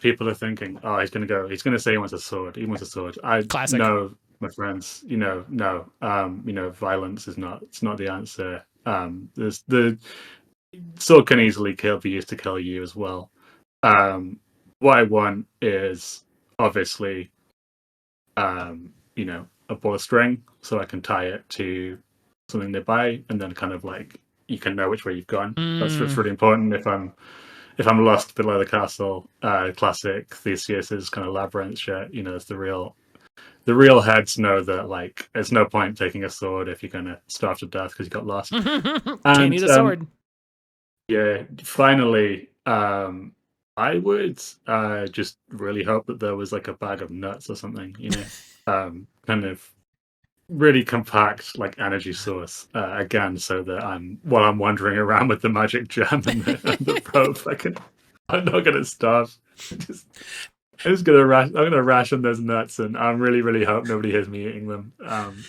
people are thinking, oh, he's gonna say he wants a sword. Classic. No, my friends, no, violence is not the answer. There's the sword can easily be used to kill you as well. What I want is obviously, a ball of string, so I can tie it to something nearby, and then kind of like you can know which way you've gone. That's really important if I'm lost below the castle. Classic Theseus's kind of labyrinth shit. It's the real heads know that like there's no point taking a sword if you're gonna starve to death because you got lost. Can't need a sword. Yeah. Finally, I would just really hope that there was like a bag of nuts or something, kind of really compact like energy source again, so that while I'm wandering around with the magic gem and the rope, I'm not gonna starve. I'm gonna ration those nuts, and I really, really hope nobody hears me eating them.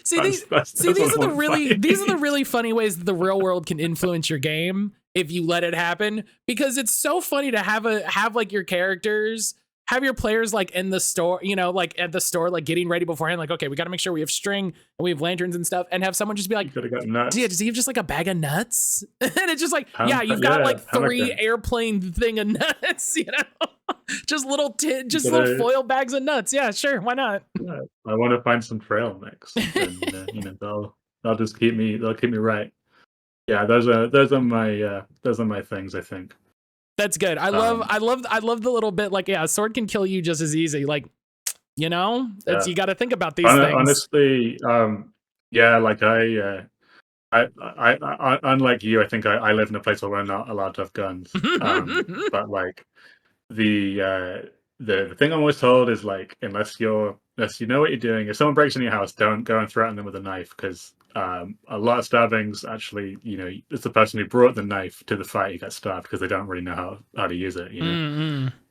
These are the really funny ways that the real world can influence your game if you let it happen, because it's so funny to have like your characters, have your players like in the store, like at the store, like getting ready beforehand, like, okay, we got to make sure we have string and we have lanterns and stuff, and have someone just be like, "Dude, does he have just like a bag of nuts?" And it's just like, you've got like 3 airplane thing of nuts, just little little foil bags of nuts. Yeah, sure, why not? Yeah, I want to find some trail mix, and they'll just keep me right. Yeah, those are my things, I think. That's good. I love the little bit like, yeah, a sword can kill you just as easy. Like, you know, Yeah. you got to think about these things. Honestly, yeah, like I unlike you, I think I live in a place where we're not allowed to have guns. But like the thing I'm always told is like, unless you know what you're doing, if someone breaks in your house, don't go and threaten them with a knife, because a lot of stabbings actually, it's the person who brought the knife to the fight who gets stabbed because they don't really know how to use it.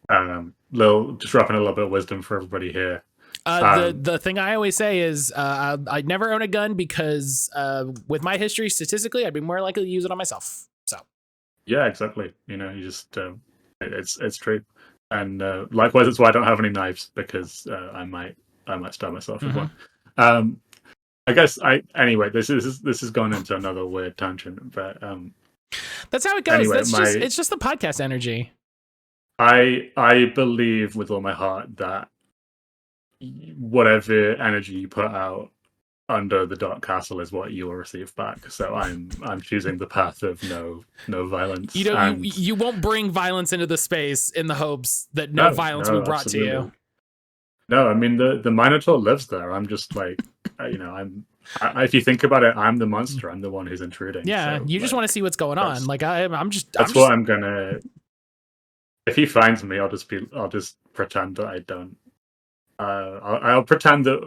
Just dropping a little bit of wisdom for everybody here. The thing I always say is I'd never own a gun because with my history, statistically, I'd be more likely to use it on myself. So yeah, exactly. You just it's true. And likewise, that's why I don't have any knives, because I might stab myself with one. I guess anyway. This has gone into another weird tangent, but that's how it goes. Anyway, it's just the podcast energy. I believe with all my heart that whatever energy you put out under the Dark Castle is what you will receive back. So I'm choosing the path of no violence. You won't bring violence into the space in the hopes that no violence will be brought to you. No, I mean the Minotaur lives there. I'm just like, if you think about it, I'm the monster. I'm the one who's intruding. Yeah, so, you just want to see what's going on. Like that's what I'm gonna. If he finds me, I'll just pretend that I don't. I'll pretend that.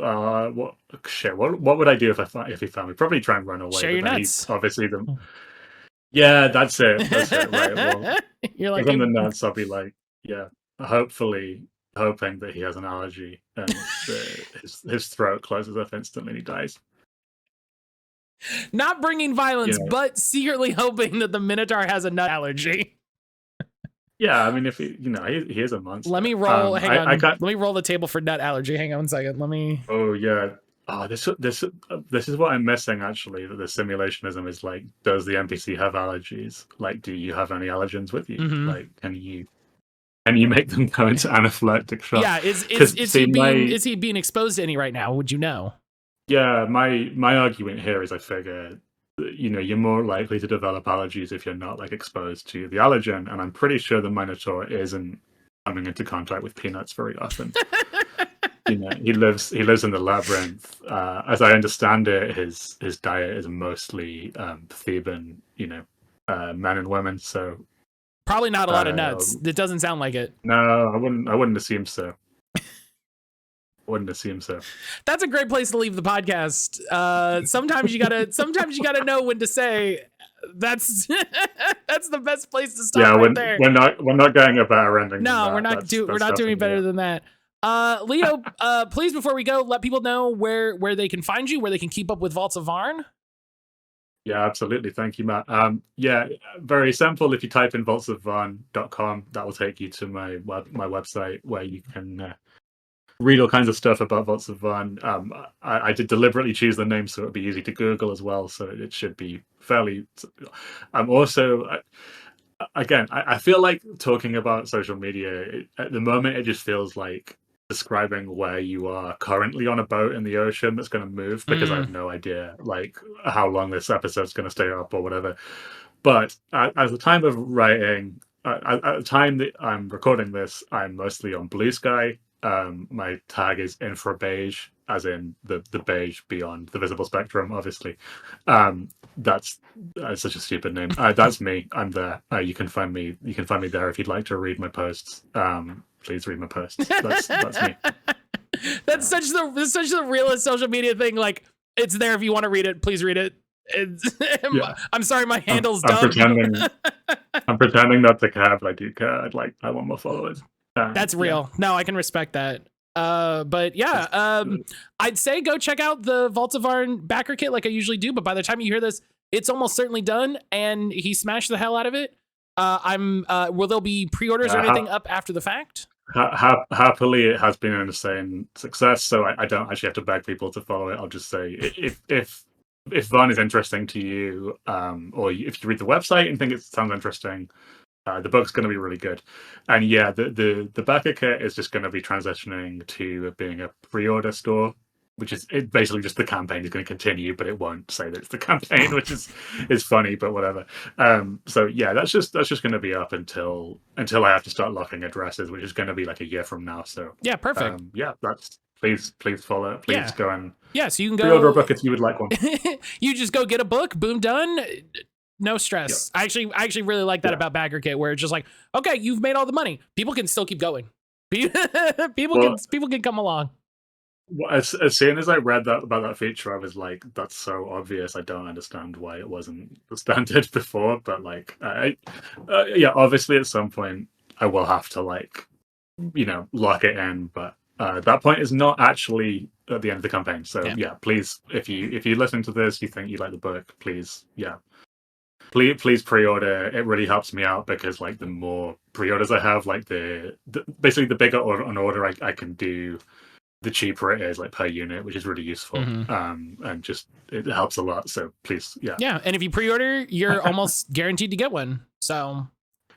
What would I do if he found me? Probably try and run away. Share your nuts. Obviously, yeah, that's it. Right. Well, you're like, from the nuts, I'll be like, yeah. Hopefully, hoping that he has an allergy and his throat closes up instantly and he dies. Not bringing violence, but secretly hoping that the Minotaur has a nut allergy. Yeah, I mean, if he is a monster. Let me roll. Hang on. Let me roll the table for nut allergy. Hang on 1 second. Let me. Oh yeah. Oh, this is what I'm missing actually. That the simulationism is like, does the NPC have allergies? Like, do you have any allergens with you? Like, can you make them go into anaphylactic shock? Yeah. Is he being exposed to any right now? Would you know? Yeah. My argument here is, I figure, you're more likely to develop allergies if you're not like exposed to the allergen, and I'm pretty sure the Minotaur isn't coming into contact with peanuts very often. He lives in the labyrinth. As I understand it, his diet is mostly Theban, men and women. So probably not a lot of nuts. It doesn't sound like it. No, I wouldn't assume so. That's a great place to leave the podcast. Sometimes you gotta know when to say that's the best place to stop. Yeah, there. We're not going a better ending. No, we're not doing better than that. Leo, please, before we go, let people know where they can find you, where they can keep up with Vaults of Vaarn. Yeah, absolutely. Thank you, Matt. Yeah, very simple. If you type in vaultsofvarn.com, that will take you to my website where you can read all kinds of stuff about Vaults of Vaarn. I did deliberately choose the name so it would be easy to Google as well, so it should be fairly... I'm also... Again, I feel like talking about social media, at the moment, it just feels like describing where you are currently on a boat in the ocean that's going to move, because I have no idea like how long this episode's going to stay up or whatever. But at the time of writing, at the time that I'm recording this, I'm mostly on Blue Sky. My tag is infrabeige, as in the beige beyond the visible spectrum, obviously. That's such a stupid name. That's me. I'm there. You can find me there if you'd like to read my posts. Please read my posts. That's me. That's such the realest social media thing. Like, it's there if you want to read it. Please read it. Yeah. I'm sorry, my handle's dumb. I'm pretending not to care, but I do care. I want more followers. That's real. Yeah. No, I can respect that. But yeah, I'd say go check out the Vaults of Vaarn backer kit like I usually do. But by the time you hear this, it's almost certainly done, and he smashed the hell out of it. Will there be pre-orders or anything up after the fact? Happily, it has been an insane success, so I don't actually have to beg people to follow it. I'll just say, if Vaarn is interesting to you, or if you read the website and think it sounds interesting, the book's going to be really good. And yeah, the backer kit is just going to be transitioning to being a pre-order store which is it basically just the campaign is going to continue, but it won't say that it's the campaign, which is funny, but whatever. So yeah, that's just going to be up until I have to start locking addresses, which is going to be like a year from now. So yeah, perfect. Yeah, that's please follow. Please go and so you can pre-order a book if you would like one. You just go get a book, boom, done. No stress. Yep. I actually really like that about BackerKit, where it's just like, okay, you've made all the money. People can still keep going. People can come along. As soon as I read that about that feature, I was like, that's so obvious. I don't understand why it wasn't the standard before. But like, yeah, obviously at some point I will have to like, lock it in. But that point is not actually at the end of the campaign. So yeah, please, if you listen to this, you think you like the book, please please pre-order. It really helps me out because like the more pre-orders I have, like the basically the bigger an order I can do, the cheaper it is, like per unit, which is really useful. And just it helps a lot. So please, yeah. And if you pre-order, you're almost guaranteed to get one. So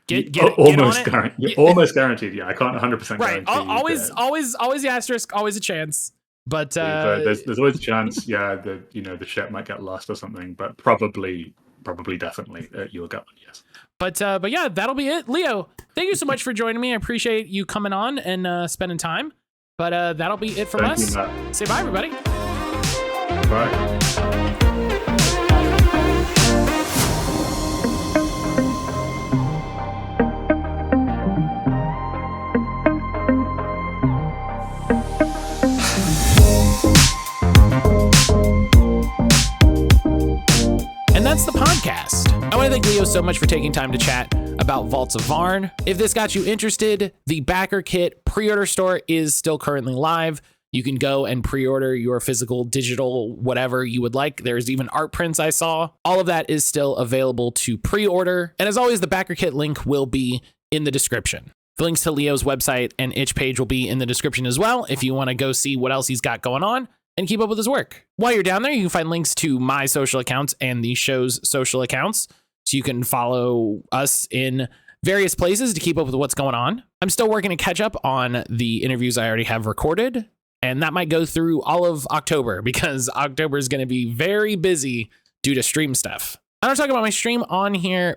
get almost on it. You're almost guaranteed. Yeah, I can't 100% right. guarantee. Always the asterisk, always a chance. But there's always a chance. Yeah, the ship might get lost or something, but probably definitely you'll get one. Yes. But yeah, that'll be it. Leo, thank you so much for joining me. I appreciate you coming on and spending time. But that'll be it from us. Say bye, everybody. Bye. And that's the podcast. I want to thank Leo so much for taking time to chat about Vaults of Vaarn. If this got you interested, the BackerKit pre-order store is still currently live. You can go and pre-order your physical, digital, whatever you would like. There's even art prints I saw. All of that is still available to pre-order. And as always, the BackerKit link will be in the description. The links to Leo's website and itch page will be in the description as well if you want to go see what else he's got going on and keep up with his work. While you're down there, you can find links to my social accounts and the show's social accounts. So you can follow us in various places to keep up with what's going on. I'm still working to catch up on the interviews I already have recorded, and that might go through all of October because October is going to be very busy due to stream stuff. I don't talk about my stream on here.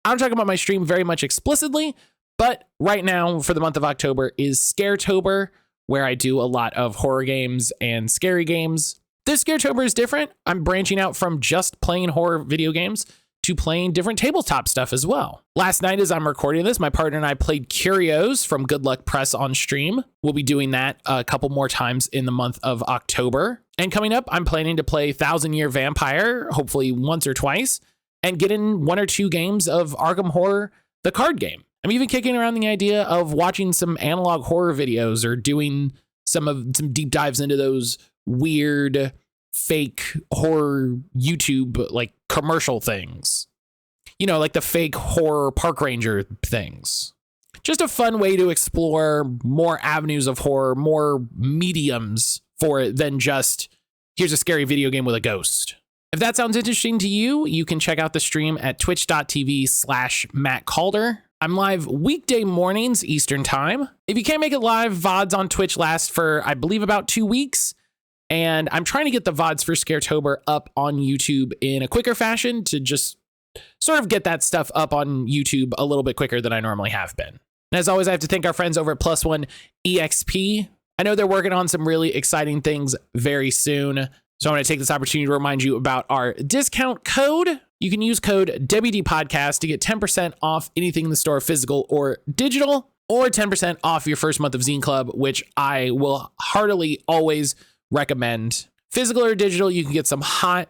I don't talk about my stream very much explicitly, but right now for the month of October is Scaretober, where I do a lot of horror games and scary games. This Scaretober is different. I'm branching out from just playing horror video games to playing different tabletop stuff as well. Last night as I'm recording this, my partner and I played Curios from Good Luck Press on stream. We'll be doing that a couple more times in the month of October. And coming up, I'm planning to play 1000 Year Vampire, hopefully once or twice, and get in 1 or 2 games of Arkham Horror, the card game. I'm even kicking around the idea of watching some analog horror videos or doing some deep dives into those weird fake horror YouTube like commercial things, like the fake horror park ranger things. Just a fun way to explore more avenues of horror, more mediums for it than just here's a scary video game with a ghost. If that sounds interesting to you, you can check out the stream at twitch.tv/Matt Calder. I'm live weekday mornings Eastern time. If you can't make it live, VODs on Twitch last for, I believe, about 2 weeks. And I'm trying to get the VODs for Scaretober up on YouTube in a quicker fashion to just sort of get that stuff up on YouTube a little bit quicker than I normally have been. And as always, I have to thank our friends over at Plus One EXP. I know they're working on some really exciting things very soon. So I want to take this opportunity to remind you about our discount code. You can use code WDPodcast to get 10% off anything in the store, physical or digital, or 10% off your first month of Zine Club, which I will heartily always recommend. Physical or digital, you can get some hot,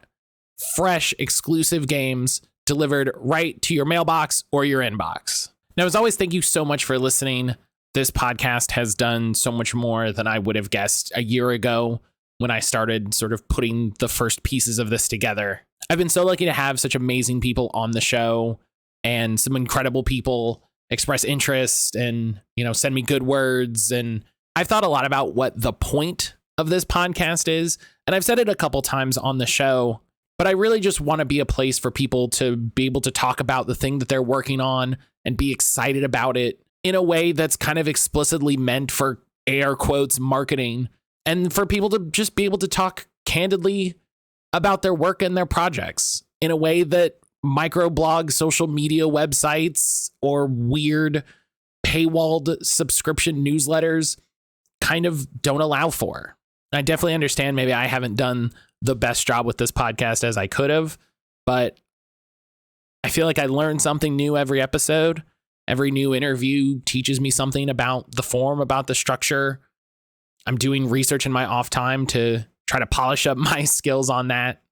fresh, exclusive games delivered right to your mailbox or your inbox. Now, as always, thank you so much for listening. This podcast has done so much more than I would have guessed a year ago when I started sort of putting the first pieces of this together. I've been so lucky to have such amazing people on the show and some incredible people express interest and, send me good words. And I've thought a lot about what the point of this podcast is. And I've said it a couple times on the show, but I really just want to be a place for people to be able to talk about the thing that they're working on and be excited about it in a way that's kind of explicitly meant for air quotes marketing and for people to just be able to talk candidly about their work and their projects in a way that microblogs, social media websites, or weird paywalled subscription newsletters kind of don't allow for. I definitely understand maybe I haven't done the best job with this podcast as I could have, but I feel like I learn something new every episode. Every new interview teaches me something about the form, about the structure. I'm doing research in my off time to try to polish up my skills on that.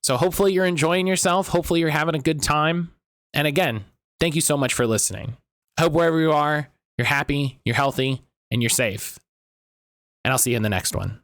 So hopefully you're enjoying yourself. Hopefully you're having a good time. And again, thank you so much for listening. I hope wherever you are, you're happy, you're healthy, and you're safe. And I'll see you in the next one.